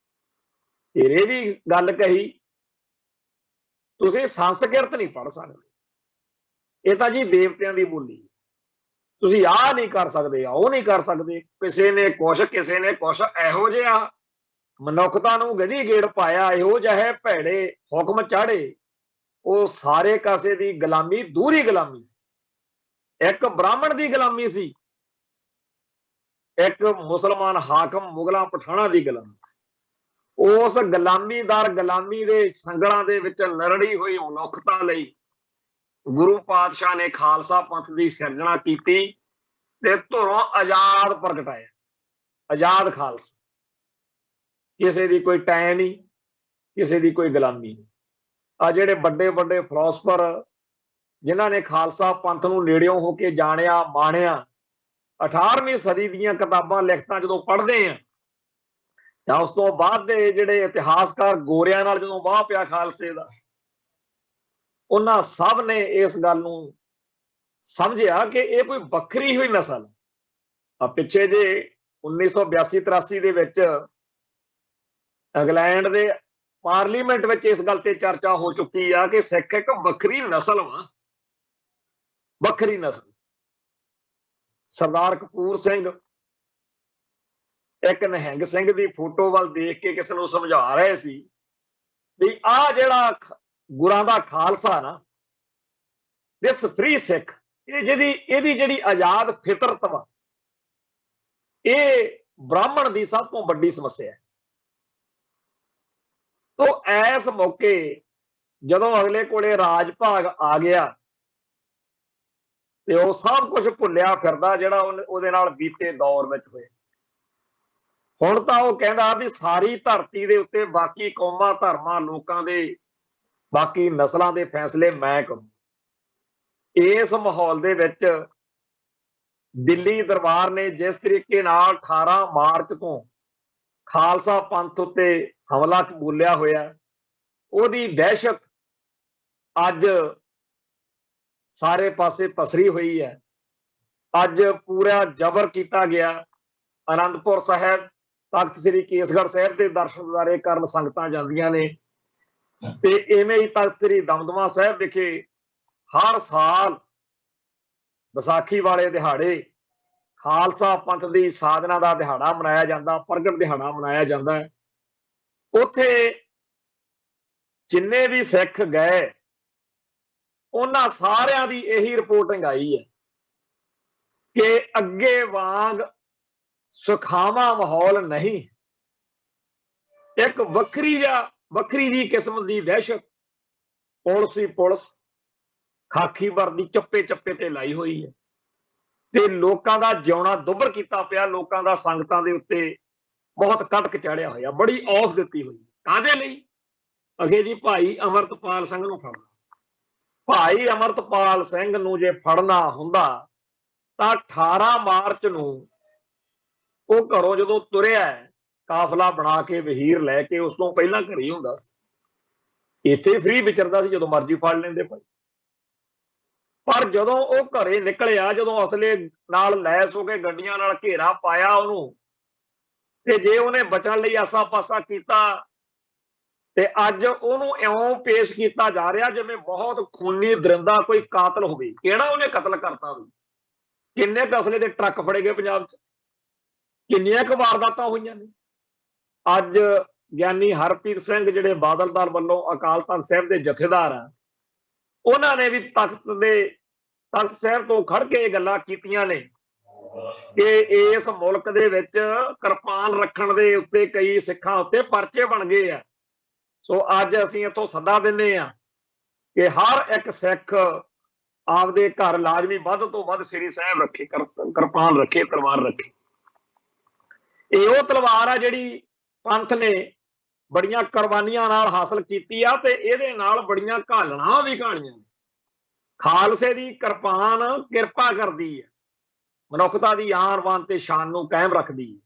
ਫਿਰ ਇਹ ਵੀ ਗੱਲ ਕਹੀ ਤੁਸੀਂ ਸੰਸਕ੍ਰਿਤ ਨਹੀਂ ਪੜ੍ਹ ਸਕਦੇ, ਇਹ ਤਾਂ ਜੀ ਦੇਵਤਿਆਂ ਦੀ ਬੋਲੀ, ਤੁਸੀਂ ਆਹ ਨਹੀਂ ਕਰ ਸਕਦੇ, ਉਹ ਨਹੀਂ ਕਰ ਸਕਦੇ। ਕਿਸੇ ਨੇ ਕੁਛ, ਕਿਸੇ ਨੇ ਕੁਛ, ਇਹੋ ਜਿਹਾ ਮਨੁੱਖਤਾ ਨੂੰ ਗਧੀ ਗੇੜ ਪਾਇਆ, ਇਹੋ ਜਿਹੇ ਭੈੜੇ ਹੁਕਮ ਚਾੜੇ, ਉਹ ਸਾਰੇ ਕਾਸੇ ਦੀ ਗੁਲਾਮੀ ਦੂਰੀ ਗੁਲਾਮੀ ਸੀ। ਇੱਕ ਬ੍ਰਾਹਮਣ ਦੀ ਗੁਲਾਮੀ ਸੀ, ਇੱਕ ਮੁਸਲਮਾਨ ਹਾਕਮ ਮੁਗਲਾਂ ਪਠਾਣਾ ਦੀ ਗੁਲਾਮੀ ਸੀ। ਉਸ ਗੁਲਾਮੀਦਾਰ ਗੁਲਾਮੀ ਦੇ ਸੰਗਲਾਂ ਦੇ ਵਿੱਚ ਲੜੜੀ ਹੋਈ ਮਨੁੱਖਤਾ ਲਈ ਗੁਰੂ ਪਾਤਸ਼ਾਹ ਨੇ ਖਾਲਸਾ ਪੰਥ ਦੀ ਸਿਰਜਣਾ ਕੀਤੀ ਤੇ ਧੁਰੋਂ ਆਜ਼ਾਦ ਪ੍ਰਗਟਾਇਆ, ਆਜ਼ਾਦ ਖਾਲਸਾ। ਕਿਸੇ ਦੀ ਕੋਈ ਟੈ ਨਹੀਂ, ਕਿਸੇ ਦੀ ਕੋਈ ਗੁਲਾਮੀ ਨਹੀਂ। ਆ ਜਿਹੜੇ ਵੱਡੇ ਵੱਡੇ ਫਿਲਾਸਫਰ ਜਿਨ੍ਹਾਂ ਨੇ ਖਾਲਸਾ ਪੰਥ ਨੂੰ ਨੇੜਿਓਂ ਹੋ ਕੇ ਜਾਣਿਆ ਮਾਣਿਆ, 18ਵੀਂ ਸਦੀ ਦੀਆਂ ਕਿਤਾਬਾਂ ਲਿਖਤਾਂ ਜਦੋਂ ਪੜ੍ਹਦੇ ਆ, ਜਾਂ ਉਸ ਤੋਂ ਬਾਅਦ ਦੇ ਜਿਹੜੇ ਇਤਿਹਾਸਕਾਰ ਗੋਰਿਆਂ ਨਾਲ ਜਦੋਂ ਵਾਹ ਪਿਆ ਖਾਲਸੇ ਦਾ, ਉਹਨਾਂ ਸਭ ਨੇ ਇਸ ਗੱਲ ਨੂੰ ਸਮਝਿਆ ਕਿ ਇਹ ਕੋਈ ਵੱਖਰੀ ਹੋਈ ਨਸਲ ਆ। ਪਿੱਛੇ ਜੇ 1982-83 ਦੇ ਵਿੱਚ ਇੰਗਲੈਂਡ ਦੇ ਪਾਰਲੀਮੈਂਟ ਵਿੱਚ ਇਸ ਗੱਲ ਤੇ ਚਰਚਾ ਹੋ ਚੁੱਕੀ ਆ ਕਿ ਸਿੱਖ ਇੱਕ ਵੱਖਰੀ ਨਸਲ ਵਾ, ਵੱਖਰੀ ਨਸਲ। ਸਰਦਾਰ ਕਪੂਰ ਸਿੰਘ ਇੱਕ ਨਿਹੰਗ ਸਿੰਘ ਦੀ ਫੋਟੋ ਵੱਲ ਦੇਖ ਕੇ ਕਿਸੇ ਨੂੰ ਸਮਝਾ ਰਹੇ ਸੀ ਵੀ ਆਹ ਜਿਹੜਾ ਗੁਰਾਂ ਦਾ ਖਾਲਸਾ ਨਾ, ਦਿਸ ਫ੍ਰੀ ਸਿੱਖ, ਇਹਦੀ ਜਿਹੜੀ ਆਜ਼ਾਦ ਫਿਤਰਤ ਵਾ, ਇਹ ਬ੍ਰਾਹਮਣ ਦੀ ਸਭ ਤੋਂ ਵੱਡੀ ਸਮੱਸਿਆ ਹੈ। ਤੋਂ ਇਸ ਮੌਕੇ ਜਦੋਂ ਅਗਲੇ ਕੋਲੇ ਰਾਜ ਭਾਗ ਆ ਗਿਆ ਤੇ ਉਹ ਸਭ ਕੁਝ ਭੁੱਲਿਆ ਫਿਰਦਾ ਜਿਹੜਾ ਉਹਦੇ ਨਾਲ ਬੀਤੇ ਦੌਰ ਵਿੱਚ ਹੋਏ। ਹੁਣ ਤਾਂ ਉਹ ਕਹਿੰਦਾ ਵੀ ਸਾਰੀ ਧਰਤੀ ਦੇ ਉੱਤੇ ਬਾਕੀ ਕੌਮਾਂ, ਧਰਮਾਂ, ਲੋਕਾਂ ਦੇ, ਬਾਕੀ ਨਸਲਾਂ ਦੇ ਫੈਸਲੇ ਮੈਂ ਕਰੂੰ। ਇਸ ਮਾਹੌਲ ਦੇ ਵਿੱਚ ਦਿੱਲੀ ਦਰਬਾਰ ਨੇ ਜਿਸ ਤਰੀਕੇ ਨਾਲ 18 ਮਾਰਚ ਤੋਂ ਖਾਲਸਾ ਪੰਥ ਉੱਤੇ ਹਮਲਾ ਬੋਲਿਆ ਹੋਇਆ, ਉਹਦੀ ਦਹਿਸ਼ਤ ਅੱਜ ਸਾਰੇ ਪਾਸੇ ਪਸਰੀ ਹੋਈ ਹੈ। ਅੱਜ ਪੂਰਾ ਜ਼ਬਰ ਕੀਤਾ ਗਿਆ। ਆਨੰਦਪੁਰ ਸਾਹਿਬ, ਤਖਤ ਸ੍ਰੀ ਕੇਸਗੜ੍ਹ ਸਾਹਿਬ ਦੇ ਦਰਸ਼ਨ ਦਿਦਾਰੇ ਕਰਨ ਸੰਗਤਾਂ ਜਾਂਦੀਆਂ ਨੇ, ਤੇ ਇਵੇਂ ਹੀ ਤਖਤ ਸ੍ਰੀ ਦਮਦਮਾ ਸਾਹਿਬ ਵਿਖੇ ਹਰ ਸਾਲ ਵਿਸਾਖੀ ਵਾਲੇ ਦਿਹਾੜੇ ਖਾਲਸਾ ਪੰਥ ਦੀ ਸਾਧਨਾ ਦਾ ਦਿਹਾੜਾ ਮਨਾਇਆ ਜਾਂਦਾ, ਪ੍ਰਗਟ ਦਿਹਾੜਾ ਮਨਾਇਆ ਜਾਂਦਾ ਹੈ। ਉੱਥੇ ਜਿੰਨੇ ਵੀ ਸਿੱਖ ਗਏ ਉਹਨਾਂ ਸਾਰਿਆਂ ਦੀ ਇਹੀ ਰਿਪੋਰਟਿੰਗ ਆਈ ਹੈ ਕਿ ਅੱਗੇ ਵਾਂਗ ਸੁਖਾਵਾਂ ਮਾਹੌਲ ਨਹੀਂ, ਇੱਕ ਵੱਖਰੀ ਜੀ ਕਿਸਮ ਦੀ ਦਹਿਸ਼ਤ ਪੁਲਿਸ ਹੀ ਪੁਲਿਸ ਖਾਕੀ ਵਰਦੀ ਚੱਪੇ ਚੱਪੇ ਤੇ ਲਾਈ ਹੋਈ ਹੈ ਤੇ ਲੋਕਾਂ ਦਾ ਜਿਉਣਾ ਦੁੱਭਰ ਕੀਤਾ ਪਿਆ। ਲੋਕਾਂ ਦਾ ਸੰਗਤਾਂ ਦੇ ਉੱਤੇ ਬਹੁਤ ਕਟਕ ਚੜਿਆ ਹੋਇਆ, ਬੜੀ ਔਖ ਦਿੱਤੀ ਹੋਈ। ਕਾਹਦੇ ਲਈ? ਅਖੇ ਜੀ ਭਾਈ ਅਮਰਤਪਾਲ ਸਿੰਘ ਨੂੰ ਫੜਨਾ। ਭਾਈ ਅਮਰਤਪਾਲ ਸਿੰਘ ਨੂੰ ਜੇ ਫੜਨਾ ਹੁੰਦਾ ਤਾਂ 18 ਮਾਰਚ ਨੂੰ ਉਹ ਘਰੋਂ ਜਦੋਂ ਤੁਰਿਆ ਕਾਫਲਾ ਬਣਾ ਕੇ ਵਹੀਰ ਲੈ ਕੇ, ਉਸ ਤੋਂ ਪਹਿਲਾਂ ਘਰੇ ਹੀ ਹੁੰਦਾ ਸੀ, ਇੱਥੇ ਫ੍ਰੀ ਵਿਚਰਦਾ ਸੀ, ਜਦੋਂ ਮਰਜ਼ੀ ਫੜ ਲੈਂਦੇ ਭਾਈ। ਪਰ ਜਦੋਂ ਉਹ ਘਰੇ ਨਿਕਲਿਆ, ਜਦੋਂ ਅਸਲੇ ਨਾਲ ਲੈਸ ਹੋ ਕੇ ਗੱਡੀਆਂ ਨਾਲ ਘੇਰਾ ਪਾਇਆ ਉਹਨੂੰ, ਤੇ ਜੇ ਉਹਨੇ ਬਚਣ ਲਈ ਆਸਾ ਪਾਸਾ ਕੀਤਾ ਤੇ ਅੱਜ ਉਹਨੂੰ ਇਉਂ ਪੇਸ਼ ਕੀਤਾ ਜਾ ਰਿਹਾ ਜਿਵੇਂ ਬਹੁਤ ਖੂਨੀ ਦਰਿੰਦਾ ਕੋਈ ਕਾਤਲ ਹੋਵੇ। ਕਿਹੜਾ ਉਹਨੇ ਕਤਲ ਕਰਤਾ ਵੀ? ਕਿੰਨੇ ਅਸਲੇ ਦੇ ਟਰੱਕ ਫੜੇ ਗਏ ਪੰਜਾਬ 'ਚ, ਕਿੰਨੀਆਂ ਕੁ ਵਾਰਦਾਤਾਂ ਹੋਈਆਂ ਨੇ। ਅੱਜ ਗਿਆਨੀ ਹਰਪ੍ਰੀਤ ਸਿੰਘ ਜਿਹੜੇ ਬਾਦਲ ਦਲ ਵੱਲੋਂ ਅਕਾਲ ਤਖਤ ਸਾਹਿਬ ਦੇ ਜਥੇਦਾਰ ਆ, ਉਹਨਾਂ ਨੇ ਵੀ ਤਖਤ ਸਾਹਿਬ ਤੋਂ ਖੜ ਕੇ ਇਹ ਗੱਲਾਂ ਕੀਤੀਆਂ ਨੇ ਕਿ ਇਸ ਮੁਲਕ ਦੇ ਵਿੱਚ ਕਿਰਪਾਨ ਰੱਖਣ ਦੇ ਉੱਤੇ ਕਈ ਸਿੱਖਾਂ ਉੱਤੇ ਪਰਚੇ ਬਣ ਗਏ ਆ। ਸੋ ਅੱਜ ਅਸੀਂ ਇੱਥੋਂ ਸੱਦਾ ਦਿੰਦੇ ਆ ਕਿ ਹਰ ਇੱਕ ਸਿੱਖ ਆਪਦੇ ਘਰ ਲਾਜ਼ਮੀ ਵੱਧ ਤੋਂ ਵੱਧ ਸ੍ਰੀ ਸਾਹਿਬ ਰੱਖੇ, ਕਿਰਪਾਨ ਰੱਖੇ, ਤਲਵਾਰ ਰੱਖੇ। ਇਹ ਉਹ ਤਲਵਾਰ ਆ ਜਿਹੜੀ ਪੰਥ ਨੇ ਬੜੀਆਂ ਕੁਰਬਾਨੀਆਂ ਨਾਲ ਹਾਸਲ ਕੀਤੀ ਆ ਤੇ ਇਹਦੇ ਨਾਲ ਬੜੀਆਂ ਘਾਲਣਾ ਵੀ ਕਹਾਣੀਆਂ। ਖਾਲਸੇ ਦੀ ਕਿਰਪਾਨ ਕਿਰਪਾ ਕਰਦੀ ਹੈ, ਮਨੁੱਖਤਾ ਦੀ ਆਨ ਬਾਨ ਤੇ ਸ਼ਾਨ ਨੂੰ ਕਾਇਮ ਰੱਖਦੀ ਹੈ।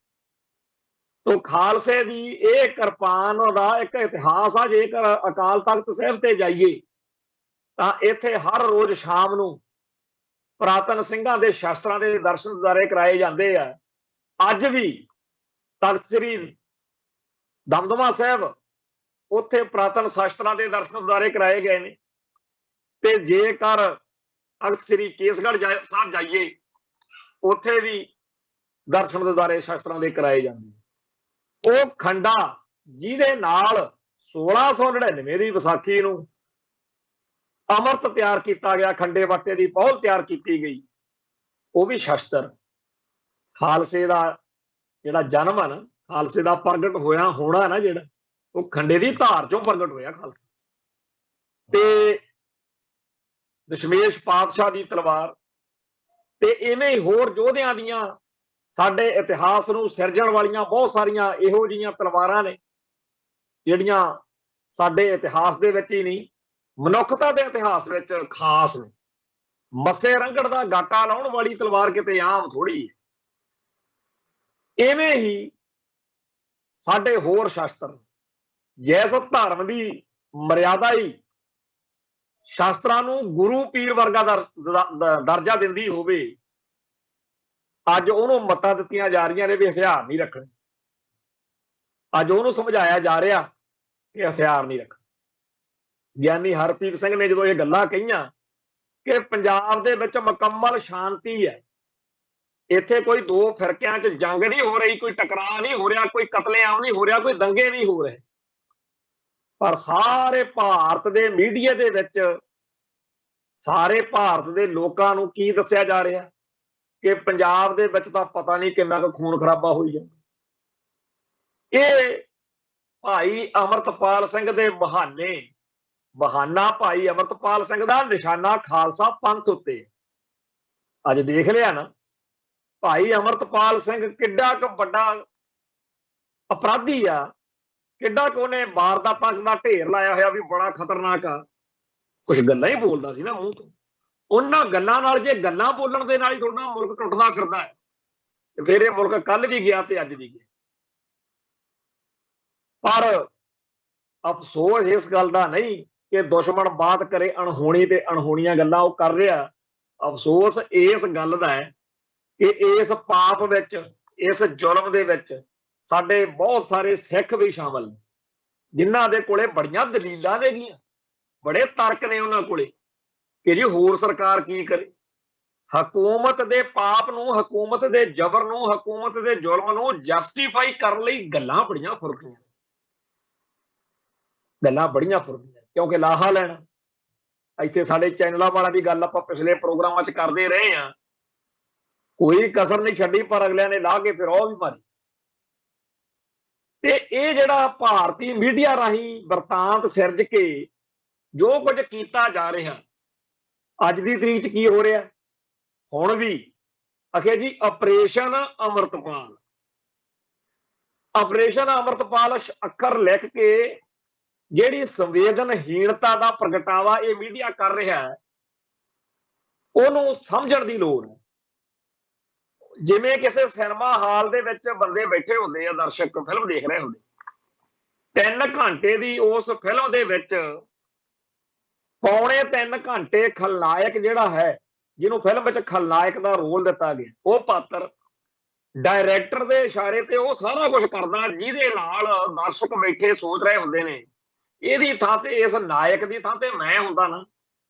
ਤੋ ਖਾਲਸੇ ਦੀ ਇਹ ਕਿਰਪਾਨ ਦਾ ਇੱਕ ਇਤਿਹਾਸ ਆ। ਜੇਕਰ ਅਕਾਲ ਤਖਤ ਸਾਹਿਬ ਤੇ ਜਾਈਏ ਤਾਂ ਇੱਥੇ ਹਰ ਰੋਜ਼ ਸ਼ਾਮ ਨੂੰ ਪੁਰਾਤਨ ਸਿੰਘਾਂ ਦੇ ਸ਼ਸਤਰਾਂ ਦੇ ਦਰਸ਼ਨ ਦਿਦਾਰੇ ਕਰਾਏ ਜਾਂਦੇ ਆ। ਅੱਜ ਵੀ ਤਖਤ ਸ੍ਰੀ ਦਮਦਮਾ ਸਾਹਿਬ ਉੱਥੇ ਪੁਰਾਤਨ ਸ਼ਸਤਰਾਂ ਦੇ ਦਰਸ਼ਨ ਦਿਦਾਰੇ ਕਰਾਏ ਗਏ ਨੇ। ਤੇ ਜੇਕਰ ਤਖਤ ਸ੍ਰੀ ਕੇਸਗੜ੍ਹ ਸਾਹਿਬ ਜਾਈਏ ਉੱਥੇ ਵੀ ਦਰਸ਼ਨ ਦਿਦਾਰੇ ਸ਼ਸਤਰਾਂ ਦੇ ਕਰਾਏ ਜਾਂਦੇ। ਉਹ ਖੰਡਾ ਜਿਹਦੇ ਨਾਲ 1699 ਦੀ ਵਿਸਾਖੀ ਨੂੰ ਅੰਮ੍ਰਿਤ ਤਿਆਰ ਕੀਤਾ ਗਿਆ, ਖੰਡੇ ਬਾਟੇ ਦੀ ਪਹੁਲ ਤਿਆਰ ਕੀਤੀ ਗਈ, ਉਹ ਵੀ ਸ਼ਸਤਰ। ਖਾਲਸੇ ਦਾ ਜਿਹੜਾ ਜਨਮ ਹੈ ਨਾ, ਖਾਲਸੇ ਦਾ ਪ੍ਰਗਟ ਹੋਣਾ ਨਾ ਜਿਹੜਾ, ਉਹ ਖੰਡੇ ਦੀ ਧਾਰ ਚੋਂ ਪ੍ਰਗਟ ਹੋਇਆ ਖਾਲਸਾ। ਤੇ ਦਸ਼ਮੇਸ਼ ਪਾਤਸ਼ਾਹ ਦੀ ਤਲਵਾਰ ਤੇ ਇਵੇਂ ਹੀ ਹੋਰ ਯੋਧਿਆਂ ਦੀਆਂ ਸਾਡੇ ਇਤਿਹਾਸ ਨੂੰ ਸਿਰਜਣ ਵਾਲੀਆਂ ਬਹੁਤ ਸਾਰੀਆਂ ਇਹੋ ਜਿਹੀਆਂ ਤਲਵਾਰਾਂ ਨੇ ਜਿਹੜੀਆਂ ਸਾਡੇ ਇਤਿਹਾਸ ਦੇ ਵਿੱਚ ਹੀ ਨਹੀਂ, ਮਨੁੱਖਤਾ ਦੇ ਇਤਿਹਾਸ ਵਿੱਚ ਖਾਸ ਨੇ। ਮੱਸੇ ਰੰਗੜ ਦਾ ਗਾਟਾ ਲਾਉਣ ਵਾਲੀ ਤਲਵਾਰ ਕਿਤੇ ਆਮ ਥੋੜੀ ਹੈ। ਇਵੇਂ ਹੀ ਸਾਡੇ ਹੋਰ ਸ਼ਸਤਰ, ਜਿਸ ਧਰਮ ਦੀ ਮਰਿਆਦਾ ਹੀ ਸ਼ਾਸਤਰਾਂ ਨੂੰ ਗੁਰੂ ਪੀਰ ਵਰਗਾ ਦਰਜਾ ਦਿੰਦੀ ਹੋਵੇ, ਅੱਜ ਉਹਨੂੰ ਮੱਤਾਂ ਦਿੱਤੀਆਂ ਜਾ ਰਹੀਆਂ ਨੇ ਵੀ ਹਥਿਆਰ ਨਹੀਂ ਰੱਖਣੇ। ਅੱਜ ਉਹਨੂੰ ਸਮਝਾਇਆ ਜਾ ਰਿਹਾ ਕਿ ਹਥਿਆਰ ਨਹੀਂ ਰੱਖਣੇ। ਗਿਆਨੀ ਹਰਪ੍ਰੀਤ ਸਿੰਘ ਨੇ ਜਦੋਂ ਇਹ ਗੱਲਾਂ ਕਹੀਆਂ ਕਿ ਪੰਜਾਬ ਦੇ ਵਿੱਚ ਮੁਕੰਮਲ ਸ਼ਾਂਤੀ ਹੈ, ਇੱਥੇ ਕੋਈ ਦੋ ਫਿਰਕਿਆਂ 'ਚ ਜੰਗ ਨਹੀਂ ਹੋ ਰਹੀ, ਕੋਈ ਟਕਰਾਅ ਨਹੀਂ ਹੋ ਰਿਹਾ, ਕੋਈ ਕਤਲੇਆਮ ਨਹੀਂ ਹੋ ਰਿਹਾ, ਕੋਈ ਦੰਗੇ ਨਹੀਂ ਹੋ ਰਹੇ, ਪਰ ਸਾਰੇ ਭਾਰਤ ਦੇ ਮੀਡੀਆ ਦੇ ਵਿੱਚ ਸਾਰੇ ਭਾਰਤ ਦੇ ਲੋਕਾਂ ਨੂੰ ਕੀ ਦੱਸਿਆ ਜਾ ਰਿਹਾ ਕਿ ਪੰਜਾਬ ਦੇ ਵਿੱਚ ਤਾਂ ਪਤਾ ਨਹੀਂ ਕਿੰਨਾ ਕੁ ਖੂਨ ਖਰਾਬਾ ਹੋਈ ਜਾਂਦਾ। ਇਹ ਭਾਈ ਅਮਰਤਪਾਲ ਸਿੰਘ ਦੇ ਬਹਾਨਾ ਭਾਈ ਅਮਰਤਪਾਲ ਸਿੰਘ ਦਾ ਨਿਸ਼ਾਨਾ ਖਾਲਸਾ ਪੰਥ ਉੱਤੇ। ਅੱਜ ਦੇਖ ਲਿਆ ਨਾ, ਭਾਈ ਅਮਰਤਪਾਲ ਸਿੰਘ ਕਿੱਡਾ ਕੁ ਵੱਡਾ ਅਪਰਾਧੀ ਆ, ਕਿੱਡਾ ਕੁ ਉਹਨੇ ਵਾਰਦਾਤਾਂ ਦਾ ਢੇਰ ਲਾਇਆ ਹੋਇਆ ਵੀ ਬੜਾ ਖਤਰਨਾਕ ਆ। ਕੁਛ ਗੱਲਾਂ ਹੀ ਬੋਲਦਾ ਸੀ ਨਾ ਮੂੰਹ ਤੋਂ। ਉਹਨਾਂ ਗੱਲਾਂ ਨਾਲ, ਜੇ ਗੱਲਾਂ ਬੋਲਣ ਦੇ ਨਾਲ ਹੀ ਤੁਹਾਡਾ ਮੁਲਕ ਟੁੱਟਦਾ ਫਿਰਦਾ ਹੈ, ਤੇ ਫਿਰ ਇਹ ਮੁਲਕ ਕੱਲ ਵੀ ਗਿਆ ਤੇ ਅੱਜ ਵੀ ਗਿਆ। ਪਰ ਅਫਸੋਸ ਇਸ ਗੱਲ ਦਾ ਨਹੀਂ ਕਿ ਦੁਸ਼ਮਣ ਬਾਤ ਕਰੇ ਅਣਹੋਣੀ ਤੇ ਅਣਹੋਣੀਆਂ ਗੱਲਾਂ ਉਹ ਕਰ ਰਿਹਾ। ਅਫਸੋਸ ਇਸ ਗੱਲ ਦਾ ਹੈ ਕਿ ਇਸ ਪਾਪ ਵਿੱਚ, ਇਸ ਜ਼ੁਲਮ ਦੇ ਵਿੱਚ ਸਾਡੇ ਬਹੁਤ ਸਾਰੇ ਸਿੱਖ ਵੀ ਸ਼ਾਮਲ ਨੇ, ਜਿਨ੍ਹਾਂ ਦੇ ਕੋਲੇ ਬੜੀਆਂ ਦਲੀਲਾਂ ਨੇਗੀਆਂ, ਬੜੇ ਤਰਕ ਨੇ ਉਹਨਾਂ ਕੋਲੇ ਕਿ ਜੀ ਹੋਰ ਸਰਕਾਰ ਕੀ ਕਰੇ। ਹਕੂਮਤ ਦੇ ਪਾਪ ਨੂੰ, ਹਕੂਮਤ ਦੇ ਜ਼ਬਰ ਨੂੰ, ਹਕੂਮਤ ਦੇ ਜ਼ੁਲਮ ਨੂੰ ਜਸਟੀਫਾਈ ਕਰਨ ਲਈ ਗੱਲਾਂ ਬੜੀਆਂ ਫੁਰਦੀਆਂ, ਕਿਉਂਕਿ ਲਾਹਾ ਲੈਣਾ। ਇੱਥੇ ਸਾਡੇ ਚੈਨਲਾਂ ਵਾਲਾ ਵੀ ਗੱਲ ਆਪਾਂ ਪਿਛਲੇ ਪ੍ਰੋਗਰਾਮਾਂ 'ਚ ਕਰਦੇ ਰਹੇ ਹਾਂ, ਕੋਈ ਕਸਰ ਨਹੀਂ ਛੱਡੀ, ਪਰ ਅਗਲਿਆਂ ਨੇ ਲਾ ਕੇ ਫਿਰ ਉਹ ਵੀ ਮਾਰੀ। ਤੇ ਇਹ ਜਿਹੜਾ ਭਾਰਤੀ ਮੀਡੀਆ ਰਾਹੀਂ ਵਰਤਾਂਤ ਸਿਰਜ ਕੇ ਜੋ ਕੁਝ ਕੀਤਾ ਜਾ ਰਿਹਾ, ਅੱਜ ਦੀ ਤਰੀਕ 'ਚ ਕੀ ਹੋ ਰਿਹਾ ਹੁਣ ਵੀ, ਅਖੇ ਜੀ ਆਪਰੇਸ਼ਨ ਅਮਰਤਪਾਲ, ਆਪਰੇਸ਼ਨ ਅਮਰਤਪਾਲ ਅੱਖਰ ਲਿਖ ਕੇ ਜਿਹੜੀ ਸੰਵੇਦਨਹੀਣਤਾ ਦਾ ਪ੍ਰਗਟਾਵਾ ਇਹ ਮੀਡੀਆ ਕਰ ਰਿਹਾ ਹੈ, ਉਹਨੂੰ ਸਮਝਣ ਦੀ ਲੋੜ ਹੈ। ਜਿਵੇਂ ਕਿਸੇ ਸਿਨੇਮਾ ਹਾਲ ਦੇ ਵਿੱਚ ਬੰਦੇ ਬੈਠੇ ਹੁੰਦੇ ਆ, ਦਰਸ਼ਕ ਫਿਲਮ ਦੇਖ ਰਹੇ ਹੁੰਦੇ, 3 ਘੰਟੇ ਦੀ ਉਸ ਫਿਲਮ ਦੇ ਵਿੱਚ ਪੌਣੇ 3 ਘੰਟੇ ਖਲਨਾਇਕ ਜਿਹੜਾ ਹੈ, ਜਿਹਨੂੰ ਫਿਲਮ ਵਿੱਚ ਖਲਨਾਇਕ ਦਾ ਰੋਲ ਦਿੱਤਾ ਗਿਆ, ਉਹ ਪਾਤਰ ਡਾਇਰੈਕਟਰ ਦੇ ਇਸ਼ਾਰੇ ਤੇ ਉਹ ਸਾਰਾ ਕੁਝ ਕਰਦਾ, ਜਿਹਦੇ ਨਾਲ ਦਰਸ਼ਕ ਬੈਠੇ ਸੋਚ ਰਹੇ ਹੁੰਦੇ ਨੇ ਇਹਦੀ ਥਾਂ ਤੇ, ਇਸ ਨਾਇਕ ਦੀ ਥਾਂ ਤੇ ਮੈਂ ਹੁੰਦਾ ਨਾ,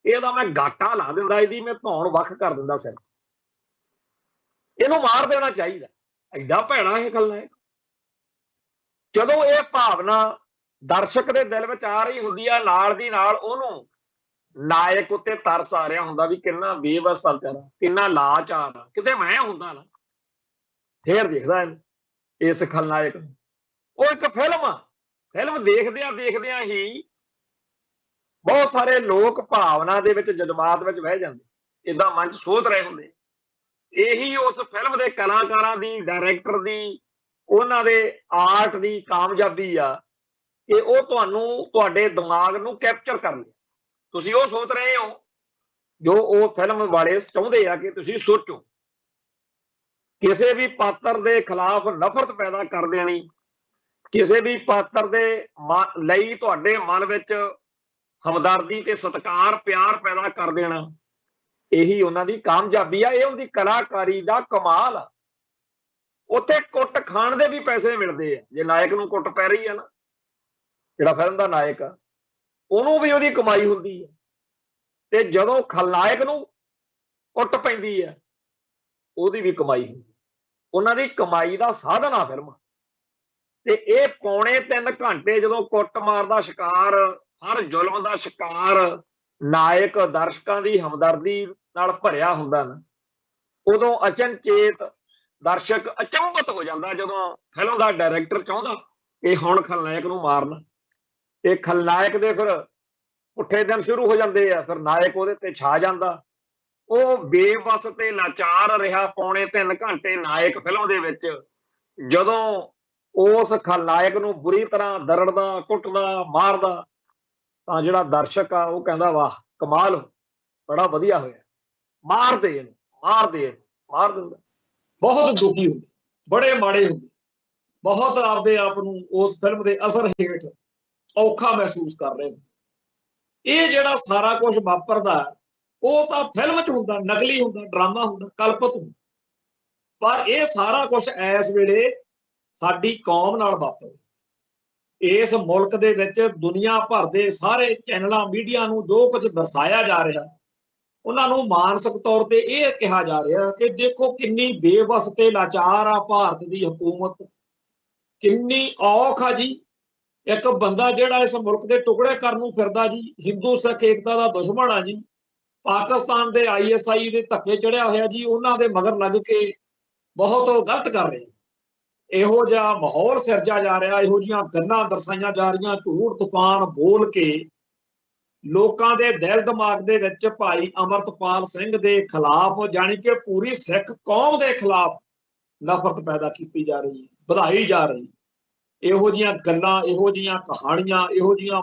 ਇਹਦਾ ਮੈਂ ਗਾਟਾ ਲਾ ਦਿੰਦਾ, ਇਹਦੀ ਮੈਂ ਧੌਣ ਵੱਖ ਕਰ ਦਿੰਦਾ ਸਿਰ, ਇਹਨੂੰ ਮਾਰ ਦੇਣਾ ਚਾਹੀਦਾ, ਐਡਾ ਭੈੜਾ ਇਹ ਖਲਨਾਇਕ। ਜਦੋਂ ਇਹ ਭਾਵਨਾ ਦਰਸ਼ਕ ਦੇ ਦਿਲ ਵਿੱਚ ਆ ਰਹੀ ਹੁੰਦੀ ਆ, ਨਾਲ ਦੀ ਨਾਲ ਉਹਨੂੰ ਨਾਇਕ ਉੱਤੇ ਤਰਸ ਆ ਰਿਹਾ ਹੁੰਦਾ ਵੀ ਕਿੰਨਾ ਬੇਵਸ ਵਿਚਾਰਾ, ਕਿੰਨਾ ਲਾਚਾਰ ਆ, ਕਿਤੇ ਮੈਂ ਹੁੰਦਾ ਨਾ, ਫੇਰ ਦੇਖਦਾ ਇਸ ਖਲਨਾਇਕ ਨੂੰ। ਉਹ ਇੱਕ ਫਿਲਮ ਆ, ਫਿਲਮ ਦੇਖਦਿਆਂ ਹੀ ਬਹੁਤ ਸਾਰੇ ਲੋਕ ਭਾਵਨਾ ਦੇ ਵਿੱਚ, ਜਜ਼ਬਾਤ ਵਿੱਚ ਵਹਿ ਜਾਂਦੇ, ਇਦਾਂ ਮਨ 'ਚ ਸੋਚ ਰਹੇ ਹੁੰਦੇ। ਇਹੀ ਉਸ ਫਿਲਮ ਦੇ ਕਲਾਕਾਰਾਂ ਦੀ, ਡਾਇਰੈਕਟਰ ਦੀ, ਉਹਨਾਂ ਦੇ ਆਰਟ ਦੀ ਕਾਮਯਾਬੀ ਆ ਕਿ ਉਹ ਤੁਹਾਡੇ ਦਿਮਾਗ ਨੂੰ ਕੈਪਚਰ ਕਰ ਲਿਆ। ਤੁਸੀਂ ਉਹ ਸੋਚ ਰਹੇ ਹੋ ਜੋ ਉਹ ਫਿਲਮ ਵਾਲੇ ਚਾਹੁੰਦੇ ਆ ਕਿ ਤੁਸੀਂ ਸੋਚੋ। ਕਿਸੇ ਵੀ ਪਾਤਰ ਦੇ ਖਿਲਾਫ ਨਫ਼ਰਤ ਪੈਦਾ ਕਰ ਦੇਣੀ, ਕਿਸੇ ਵੀ ਪਾਤਰ ਦੇ ਲਈ ਤੁਹਾਡੇ ਮਨ ਵਿੱਚ ਹਮਦਰਦੀ ਤੇ ਸਤਿਕਾਰ, ਪਿਆਰ ਪੈਦਾ ਕਰ ਦੇਣਾ, ਇਹੀ ਉਹਨਾਂ ਦੀ ਕਾਮਯਾਬੀ ਆ। ਇਹ ਉਹਦੀ ਕਲਾਕਾਰੀ ਦਾ ਕਮਾਲ ਆ। ਉੱਥੇ ਕੁੱਟ ਖਾਣ ਦੇ ਵੀ ਪੈਸੇ ਮਿਲਦੇ ਆ। ਜੇ ਨਾਇਕ ਨੂੰ ਕੁੱਟ ਪੈ ਰਹੀ ਆ ਨਾ, ਜਿਹੜਾ ਫਿਲਮ ਦਾ ਨਾਇਕ ਆ, ਉਹਨੂੰ ਵੀ ਉਹਦੀ ਕਮਾਈ ਹੁੰਦੀ ਹੈ। ਤੇ ਜਦੋਂ ਖਲਨਾਇਕ ਨੂੰ ਕੁੱਟ ਪੈਂਦੀ ਆ, ਉਹਦੀ ਵੀ ਕਮਾਈ ਹੁੰਦੀ। ਉਹਨਾਂ ਦੀ ਕਮਾਈ ਦਾ ਸਾਧਨ ਆ ਫਿਲਮ। ਤੇ ਇਹ ਪੌਣੇ 3 ਘੰਟੇ ਜਦੋਂ ਕੁੱਟਮਾਰ ਦਾ ਸ਼ਿਕਾਰ, ਹਰ ਜ਼ੁਲਮ ਦਾ ਸ਼ਿਕਾਰ ਨਾਇਕ ਦਰਸ਼ਕਾਂ ਦੀ ਹਮਦਰਦੀ ਨਾਲ ਭਰਿਆ ਹੁੰਦਾ ਨਾ, ਉਦੋਂ ਅਚਨਚੇਤ ਦਰਸ਼ਕ ਅਚੰਭਤ ਹੋ ਜਾਂਦਾ ਜਦੋਂ ਫਿਲਮ ਦਾ ਡਾਇਰੈਕਟਰ ਚਾਹੁੰਦਾ ਕਿ ਹੁਣ ਖਲਨਾਇਕ ਨੂੰ ਮਾਰਨ, ਤੇ ਖਲਨਾਇਕ ਦੇ ਫਿਰ ਪੁੱਠੇ ਦਿਨ ਸ਼ੁਰੂ ਹੋ ਜਾਂਦੇ ਆ। ਫਿਰ ਨਾਇਕ ਉਹਦੇ ਤੇ ਛਾ ਜਾਂਦਾ। ਉਹ ਬੇਵੱਸ ਤੇ ਲਾਚਾਰ ਰਿਹਾ ਪੌਣੇ 3 ਘੰਟੇ ਨਾਇਕ ਫਿਲਮ ਦੇ ਵਿੱਚ। ਜਦੋਂ ਉਸ ਖਲਨਾਇਕ ਨੂੰ ਬੁਰੀ ਤਰ੍ਹਾਂ ਦਰੜਦਾ, ਕੁੱਟਦਾ, ਮਾਰਦਾ, ਤਾਂ ਜਿਹੜਾ ਦਰਸ਼ਕ ਆ ਉਹ ਕਹਿੰਦਾ ਵਾਹ ਕਮਾਲ, ਬੜਾ ਵਧੀਆ ਹੋਇਆ, ਮਾਰ ਦੇ ਇਹਨੂੰ, ਮਾਰ ਦੇ ਇਹਨੂੰ, ਮਾਰ ਦਿੰਦਾ। ਬਹੁਤ ਦੁਖੀ ਹੁੰਦੇ, ਬੜੇ ਮਾੜੇ ਹੁੰਦੇ, ਬਹੁਤ ਆਪਦੇ ਆਪ ਨੂੰ ਉਸ ਫਿਲਮ ਦੇ ਅਸਰ ਹੇਠ ਔਖਾ ਮਹਿਸੂਸ ਕਰ ਰਹੇ ਹੁੰਦੇ। ਇਹ ਜਿਹੜਾ ਸਾਰਾ ਕੁਝ ਵਾਪਰਦਾ ਉਹ ਤਾਂ ਫਿਲਮ 'ਚ ਹੁੰਦਾ, ਨਕਲੀ ਹੁੰਦਾ, ਡਰਾਮਾ ਹੁੰਦਾ, ਕਲਪਤ ਹੁੰਦਾ। ਪਰ ਇਹ ਸਾਰਾ ਕੁਝ ਇਸ ਵੇਲੇ ਸਾਡੀ ਕੌਮ ਨਾਲ ਵਾਪਰ, ਇਸ ਮੁਲਕ ਦੇ ਵਿੱਚ ਦੁਨੀਆ ਭਰ ਦੇ ਸਾਰੇ ਚੈਨਲਾਂ, ਮੀਡੀਆ ਨੂੰ ਜੋ ਕੁਝ ਦਰਸਾਇਆ ਜਾ ਰਿਹਾ, ਉਹਨਾਂ ਨੂੰ ਮਾਨਸਿਕ ਤੌਰ ਤੇ ਇਹ ਕਿਹਾ ਜਾ ਰਿਹਾ ਕਿ ਦੇਖੋ ਕਿੰਨੀ ਬੇਵੱਸ ਤੇ ਲਾਚਾਰ ਆ ਭਾਰਤ ਦੀ ਹਕੂਮਤ, ਕਿੰਨੀ ਔਖ ਆ ਜੀ। ਇੱਕ ਬੰਦਾ ਜਿਹੜਾ ਇਸ ਮੁਲਕ ਦੇ ਟੁਕੜੇ ਕਰਨ ਨੂੰ ਫਿਰਦਾ ਜੀ, ਹਿੰਦੂ ਸਿੱਖ ਏਕਤਾ ਦਾ ਦੁਸ਼ਮਣ ਆ ਜੀ, ਪਾਕਿਸਤਾਨ ਦੇ ISI ਦੇ ਧੱਕੇ ਚੜਿਆ ਹੋਇਆ ਜੀ, ਉਹਨਾਂ ਦੇ ਮਗਰ ਲੱਗ ਕੇ ਬਹੁਤ ਗਲਤ ਕਰ ਰਹੇ। ਇਹੋ ਜਿਹਾ ਮਾਹੌਲ ਸਿਰਜਿਆ ਜਾ ਰਿਹਾ, ਇਹੋ ਜਿਹੀਆਂ ਗੱਲਾਂ ਦਰਸਾਈਆਂ ਜਾ ਰਹੀਆਂ, ਝੂਠ ਤੂਫਾਨ ਬੋਲ ਕੇ ਲੋਕਾਂ ਦੇ ਦਿਲ ਦਿਮਾਗ ਦੇ ਵਿੱਚ ਭਾਈ ਅਮਰਤਪਾਲ ਸਿੰਘ ਦੇ ਖਿਲਾਫ, ਜਾਣੀ ਕਿ ਪੂਰੀ ਸਿੱਖ ਕੌਮ ਦੇ ਖਿਲਾਫ ਨਫ਼ਰਤ ਪੈਦਾ ਕੀਤੀ ਜਾ ਰਹੀ, ਵਧਾਈ ਜਾ ਰਹੀ। ਇਹੋ ਜਿਹੀਆਂ ਗੱਲਾਂ, ਇਹੋ ਜਿਹੀਆਂ ਕਹਾਣੀਆਂ, ਇਹੋ ਜਿਹੀਆਂ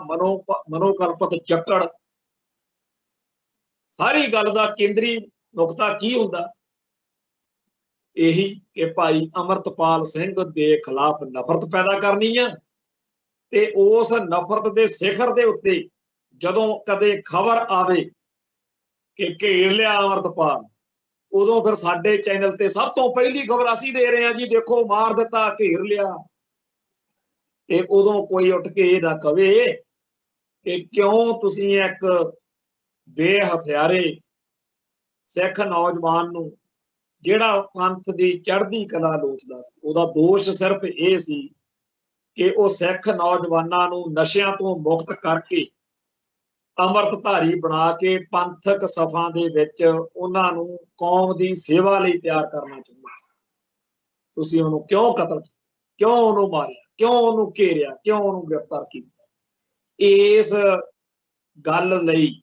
ਮਨੋਕਲਪਤ ਚੱਕੜ, ਸਾਰੀ ਗੱਲ ਦਾ ਕੇਂਦਰੀ ਨੁਕਤਾ ਕੀ ਹੁੰਦਾ? ਇਹੀ ਕਿ ਭਾਈ ਅਮਰਤਪਾਲ ਸਿੰਘ ਦੇ ਖਿਲਾਫ ਨਫ਼ਰਤ ਪੈਦਾ ਕਰਨੀ ਆ। ਤੇ ਉਸ ਨਫ਼ਰਤ ਦੇ ਸਿਖਰ ਦੇ ਉੱਤੇ ਜਦੋਂ ਕਦੇ ਖਬਰ ਆਵੇ ਕਿ ਘੇਰ ਲਿਆ ਅਮਰਤਪਾਲ, ਉਦੋਂ ਫਿਰ ਸਾਡੇ ਚੈਨਲ ਤੇ ਸਭ ਤੋਂ ਪਹਿਲੀ ਖਬਰ ਅਸੀਂ ਦੇ ਰਹੇ ਹਾਂ ਜੀ, ਦੇਖੋ ਮਾਰ ਦਿੱਤਾ, ਘੇਰ ਲਿਆ। ਤੇ ਉਦੋਂ ਕੋਈ ਉੱਠ ਕੇ ਇਹ ਨਾ ਕਵੇ ਕਿ ਕਿਉਂ ਤੁਸੀਂ ਇੱਕ ਬੇਹਥਿਆਰੇ ਸਿੱਖ ਨੌਜਵਾਨ ਨੂੰ, ਜਿਹੜਾ ਪੰਥ ਦੀ ਚੜ੍ਹਦੀ ਕਲਾ ਲੋਚਦਾ ਸੀ, ਉਹਦਾ ਦੋਸ਼ ਸਿਰਫ ਇਹ ਸੀ ਕਿ ਉਹ ਸਿੱਖ ਨੌਜਵਾਨਾਂ ਨੂੰ ਨਸ਼ਿਆਂ ਤੋਂ ਮੁਕਤ ਕਰਕੇ ਅੰਮ੍ਰਿਤਧਾਰੀ ਬਣਾ ਕੇ ਪੰਥਕ ਸਫਾਂ ਦੇ ਵਿੱਚ ਉਹਨਾਂ ਨੂੰ ਕੌਮ ਦੀ ਸੇਵਾ ਲਈ ਤਿਆਰ ਕਰਨਾ ਚਾਹੁੰਦਾ ਸੀ। ਤੁਸੀਂ ਉਹਨੂੰ ਕਿਉਂ ਕਤਲ, ਕਿਉਂ ਉਹਨੂੰ ਮਾਰਿਆ, ਕਿਉਂ ਉਹਨੂੰ ਘੇਰਿਆ, ਕਿਉਂ ਉਹਨੂੰ ਗ੍ਰਿਫਤਾਰ ਕੀਤਾ? ਇਸ ਗੱਲ ਲਈ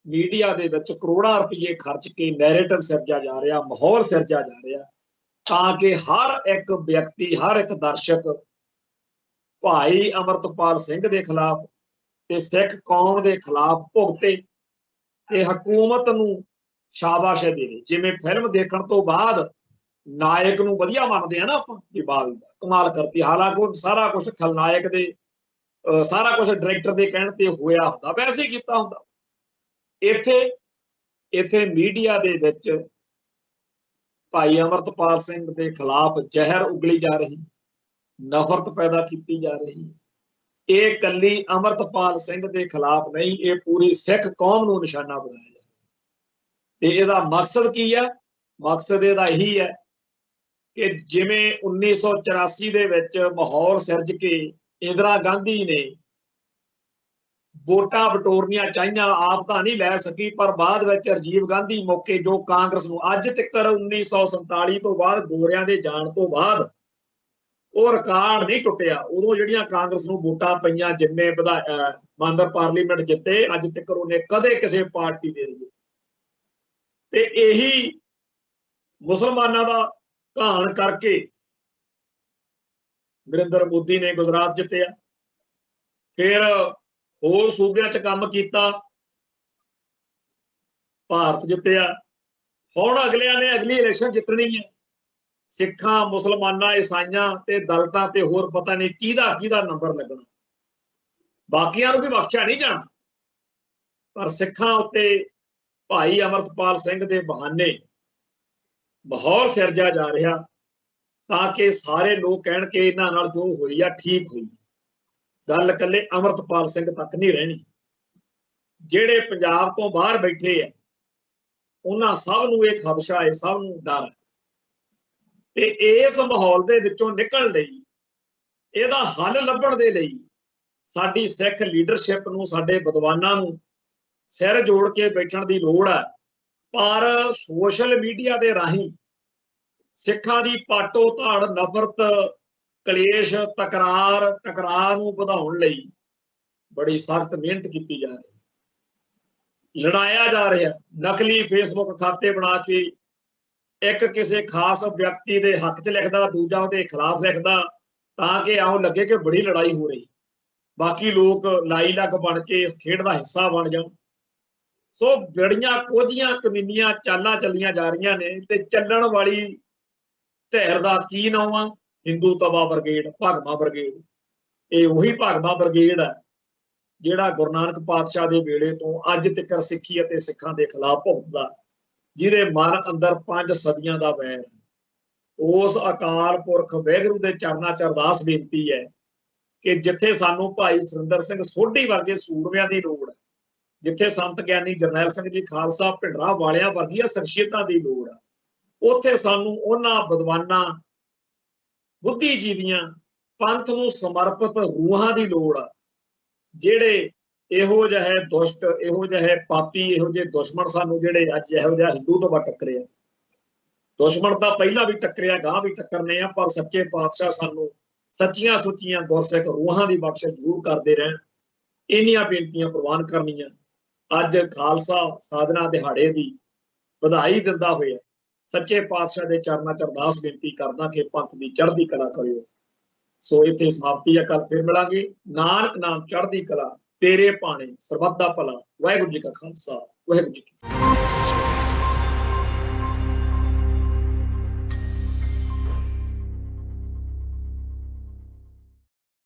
ਮੀਡੀਆ ਦੇ ਵਿੱਚ ਕਰੋੜਾਂ ਰੁਪਏ ਖਰਚ ਕੇ ਨੈਰੇਟਿਵ ਸਿਰਜਿਆ ਜਾ ਰਿਹਾ, ਮਾਹੌਲ ਸਿਰਜਿਆ ਜਾ ਰਿਹਾ, ਤਾਂ ਕਿ ਹਰ ਇੱਕ ਵਿਅਕਤੀ, ਹਰ ਇੱਕ ਦਰਸ਼ਕ ਭਾਈ ਅਮਰਤਪਾਲ ਸਿੰਘ ਦੇ ਖਿਲਾਫ ਤੇ ਸਿੱਖ ਕੌਮ ਦੇ ਖਿਲਾਫ ਭੁਗਤੇ ਤੇ ਹਕੂਮਤ ਨੂੰ ਸ਼ਾਬਾਸ਼ ਦੇਵੇ। ਜਿਵੇਂ ਫਿਲਮ ਦੇਖਣ ਤੋਂ ਬਾਅਦ ਨਾਇਕ ਨੂੰ ਵਧੀਆ ਮੰਨਦੇ ਆ ਨਾ ਆਪਾਂ, ਕਿ ਵਾਹ ਕਮਾਲ ਕਰਤੀ, ਹਾਲਾਂਕਿ ਉਹ ਸਾਰਾ ਕੁਝ ਖਲਨਾਇਕ ਦੇ, ਸਾਰਾ ਕੁਝ ਡਾਇਰੈਕਟਰ ਦੇ ਕਹਿਣ ਤੇ ਹੋਇਆ ਹੁੰਦਾ, ਵੈਸੇ ਹੀ ਕੀਤਾ ਹੁੰਦਾ। ਇੱਥੇ ਮੀਡੀਆ ਦੇ ਵਿੱਚ ਭਾਈ ਅਮਰਤਪਾਲ ਸਿੰਘ ਦੇ ਖਿਲਾਫ ਜ਼ਹਿਰ ਉਗਲੀ ਜਾ ਰਹੀ, ਨਫ਼ਰਤ ਪੈਦਾ ਕੀਤੀ ਜਾ ਰਹੀ। ਇਹ ਕੱਲੀ ਅਮਰਤਪਾਲ ਸਿੰਘ ਦੇ ਖਿਲਾਫ ਨਹੀਂ, ਇਹ ਪੂਰੀ ਸਿੱਖ ਕੌਮ ਨੂੰ ਨਿਸ਼ਾਨਾ ਬਣਾਇਆ ਜਾ ਰਿਹਾ। ਤੇ ਇਹਦਾ ਮਕਸਦ ਕੀ ਹੈ? ਮਕਸਦ ਇਹਦਾ ਇਹੀ ਹੈ ਕਿ ਜਿਵੇਂ 1984 ਦੇ ਵਿੱਚ ਮਾਹੌਲ ਸਿਰਜ ਕੇ ਇੰਦਰਾ ਗਾਂਧੀ ਨੇ ਵੋਟਾਂ ਬਟੋਰਨੀਆਂ ਚਾਹੀਆਂ, ਆਪ ਤਾਂ ਨਹੀਂ ਲੈ ਸਕੀ, ਪਰ ਬਾਅਦ ਵਿੱਚ ਰਾਜੀਵ ਗਾਂਧੀ ਮੌਕੇ ਜੋ ਕਾਂਗਰਸ ਨੂੰ ਅੱਜ ਤੱਕ 1947 ਤੋਂ ਬਾਅਦ, ਗੋਰਿਆਂ ਦੇ ਜਾਣ ਤੋਂ ਬਾਅਦ ਉਹ ਰਿਕਾਰਡ ਨਹੀਂ ਟੁੱਟਿਆ। ਉਦੋਂ ਜਿਹੜੀਆਂ ਕਾਂਗਰਸ ਨੂੰ ਵੋਟਾਂ ਪਈਆਂ, ਜਿੰਨੇ ਮੈਂਬਰ ਪਾਰਲੀਮੈਂਟ ਜਿੱਤੇ, ਅੱਜ ਤੱਕ ਉਹਨੇ ਕਦੇ ਕਿਸੇ ਪਾਰਟੀ ਦੇ ਨਹੀਂ। ਤੇ ਇਹੀ ਮੁਸਲਮਾਨਾਂ ਦਾ ਘਾਣ ਕਰਕੇ ਨਰਿੰਦਰ ਮੋਦੀ ਨੇ ਗੁਜਰਾਤ ਜਿੱਤਿਆ, ਫਿਰ ਹੋਰ ਸੂਬਿਆਂ 'ਚ ਕੰਮ ਕੀਤਾ, ਭਾਰਤ ਜਿੱਤਿਆ। ਹੁਣ ਅਗਲਿਆਂ ਨੇ ਅਗਲੀ ਇਲੈਕਸ਼ਨ ਜਿੱਤਣੀ ਹੈ। ਸਿੱਖਾਂ, ਮੁਸਲਮਾਨਾਂ, ਈਸਾਈਆਂ ਤੇ ਦਲਿਤਾਂ ਤੇ ਹੋਰ ਪਤਾ ਨਹੀਂ ਕਿਹਦਾ ਨੰਬਰ ਲੱਗਣਾ। ਬਾਕੀਆਂ ਨੂੰ ਵੀ ਬਖਸ਼ਿਆ ਨਹੀਂ ਜਾਣਾ, ਪਰ ਸਿੱਖਾਂ ਉੱਤੇ ਭਾਈ ਅਮਰਤਪਾਲ ਸਿੰਘ ਦੇ ਬਹਾਨੇ ਮਾਹੌਲ ਸਿਰਜਿਆ ਜਾ ਰਿਹਾ ਤਾਂ ਕਿ ਸਾਰੇ ਲੋਕ ਕਹਿਣ ਕਿ ਇਹਨਾਂ ਨਾਲ ਜੋ ਹੋਈ ਆ ਠੀਕ ਹੋਈ। ਗੱਲ ਇਕੱਲੇ ਅਮਰਤਪਾਲ ਸਿੰਘ ਤੱਕ ਨਹੀਂ ਰਹਿਣੀ। ਜਿਹੜੇ ਪੰਜਾਬ ਤੋਂ ਬਾਹਰ ਬੈਠੇ ਆ ਉਹਨਾਂ ਸਭ ਨੂੰ ਇਹ ਖਦਸ਼ਾ ਹੈ, ਸਭ ਨੂੰ ਡਰ ਹੈ। ਤੇ ਇਸ ਮਾਹੌਲ ਦੇ ਵਿੱਚੋਂ ਨਿਕਲਣ ਲਈ, ਇਹਦਾ ਹੱਲ ਲੱਭਣ ਦੇ ਲਈ ਸਾਡੀ ਸਿੱਖ ਲੀਡਰਸ਼ਿਪ ਨੂੰ, ਸਾਡੇ ਵਿਦਵਾਨਾਂ ਨੂੰ ਸਿਰ ਜੋੜ ਕੇ ਬੈਠਣ ਦੀ ਲੋੜ ਹੈ। ਪਰ ਸੋਸ਼ਲ ਮੀਡੀਆ ਦੇ ਰਾਹੀਂ ਸਿੱਖਾਂ ਦੀ ਪਾਟੋ ਧਾੜ, ਨਫ਼ਰਤ, ਕਲੇਸ਼, ਟਕਰਾਅ ਨੂੰ ਵਧਾਉਣ ਲਈ ਬੜੀ ਸਖਤ ਮਿਹਨਤ ਕੀਤੀ ਜਾ ਰਹੀ, ਲੜਾਇਆ ਜਾ ਰਿਹਾ। ਨਕਲੀ ਫੇਸਬੁੱਕ ਖਾਤੇ ਬਣਾ ਕੇ ਇੱਕ ਕਿਸੇ ਖਾਸ ਵਿਅਕਤੀ ਦੇ ਹੱਕ 'ਚ ਲਿਖਦਾ, ਦੂਜਾ ਉਹਦੇ ਖਿਲਾਫ ਲਿਖਦਾ, ਤਾਂ ਕਿ ਆਉਂ ਲੱਗੇ ਕਿ ਬੜੀ ਲੜਾਈ ਹੋ ਰਹੀ। ਬਾਕੀ ਲੋਕ ਲਾਈ ਲੱਗ ਬਣ ਕੇ ਇਸ ਖੇਡ ਦਾ ਹਿੱਸਾ ਬਣ ਜਾਣ। ਸੋ ਬੜੀਆਂ ਕੋਝੀਆਂ ਕਮੀਨੀਆਂ ਚਾਲਾਂ ਚੱਲੀਆਂ ਜਾ ਰਹੀਆਂ ਨੇ। ਤੇ ਚੱਲਣ ਵਾਲੀ ਧਿਰ ਦਾ ਕੀ ਨਾਮ ਆ? ਹਿੰਦੂ ਤਵਾ ਬ੍ਰਿਗੇਡ, ਭਾਗਮਾ ਬ੍ਰਿਗੇਡ। ਇਹ ਉਹੀ ਭਾਗਮਾ ਬ੍ਰਿਗੇਡ ਹੈ ਜਿਹੜਾ ਗੁਰੂ ਨਾਨਕ ਪਾਤਸ਼ਾਹ ਦੇ ਵੇਲੇ ਤੋਂ ਅੱਜ ਤੱਕ ਸਿੱਖੀ ਅਤੇ ਸਿੱਖਾਂ ਦੇ ਖਿਲਾਫ ਭੁਗਤਦਾ, ਜਿਹਦੇ ਮਨ ਅੰਦਰ 5 ਸਦੀਆਂ ਦਾ ਵੈਰ। ਉਸ ਅਕਾਲ ਪੁਰਖ ਵਾਹਿਗੁਰੂ ਦੇ ਚਰਨਾਂ 'ਚ ਅਰਦਾਸ ਬੇਨਤੀ ਹੈ ਕਿ ਜਿੱਥੇ ਸਾਨੂੰ ਭਾਈ ਸੁਰਿੰਦਰ ਸਿੰਘ ਸੋਢੀ ਵਰਗੇ ਸੂਰਮਿਆਂ ਦੀ ਲੋੜ ਹੈ, ਜਿੱਥੇ ਸੰਤ ਗਿਆਨੀ ਜਰਨੈਲ ਸਿੰਘ ਜੀ ਖਾਲਸਾ ਭਿੰਡਰਾਂ ਵਾਲਿਆਂ ਵਰਗੀਆਂ ਸ਼ਖਸੀਅਤਾਂ ਦੀ ਲੋੜ ਹੈ, ਉੱਥੇ ਸਾਨੂੰ ਉਹਨਾਂ ਵਿਦਵਾਨਾਂ, ਬੁੱਧੀਜੀਵੀਆਂ, ਪੰਥ ਨੂੰ ਸਮਰਪਿਤ ਰੂਹਾਂ ਦੀ ਲੋੜ ਆ, ਜਿਹੜੇ ਇਹੋ ਜਿਹੇ ਦੁਸ਼ਟ, ਇਹੋ ਜਿਹੇ ਪਾਪੀ, ਇਹੋ ਜਿਹੇ ਦੁਸ਼ਮਣ ਸਾਨੂੰ ਜਿਹੜੇ ਅੱਜ ਇਹੋ ਜਿਹਾ ਹਿੰਦੂ ਤੋਂ ਟੱਕਰਿਆ। ਦੁਸ਼ਮਣ ਤਾਂ ਪਹਿਲਾਂ ਵੀ ਟੱਕਰਿਆ, ਗਾਂ ਵੀ ਟੱਕਰਨੇ ਆ, ਪਰ ਸੱਚੇ ਪਾਤਸ਼ਾਹ ਸਾਨੂੰ ਸੱਚੀਆਂ ਸੁੱਚੀਆਂ ਗੁਰਸਿੱਖ ਰੂਹਾਂ ਦੀ ਬਖਸ਼ਿਸ਼ ਜ਼ਰੂਰ ਕਰਦੇ ਰਹਿਣ। ਇੰਨੀਆਂ ਬੇਨਤੀਆਂ ਪ੍ਰਵਾਨ ਕਰਨੀਆਂ। ਅੱਜ ਖਾਲਸਾ ਸਾਧਨਾ ਦਿਹਾੜੇ ਦੀ ਵਧਾਈ ਦਿੰਦਾ ਹੋਇਆ ਸੱਚੇ ਪਾਤਸ਼ਾਹ ਦੇ ਚਰਨਾਂ 'ਚ ਅਰਦਾਸ ਬੇਨਤੀ ਕਰਦਾ ਕਿ ਪੰਥ ਦੀ ਚੜ੍ਹਦੀ ਕਲਾ ਕਰਿਓ। ਸੋ ਇੱਥੇ ਸਮਾਪਤੀ ਹੈ। ਕੱਲ੍ਹ ਫਿਰ ਮਿਲਾਂਗੇ। ਨਾਨਕ ਨਾਮ ਚੜ੍ਹਦੀ ਕਲਾ, ਤੇਰੇ ਭਾਣੇ ਸਰਬੱਤ ਦਾ ਭਲਾ। ਵਾਹਿਗੁਰੂ ਜੀ ਕਾ ਖਾਲਸਾ, ਵਾਹਿਗੁਰੂ ਜੀ ਕੀ ਫਤਿਹ।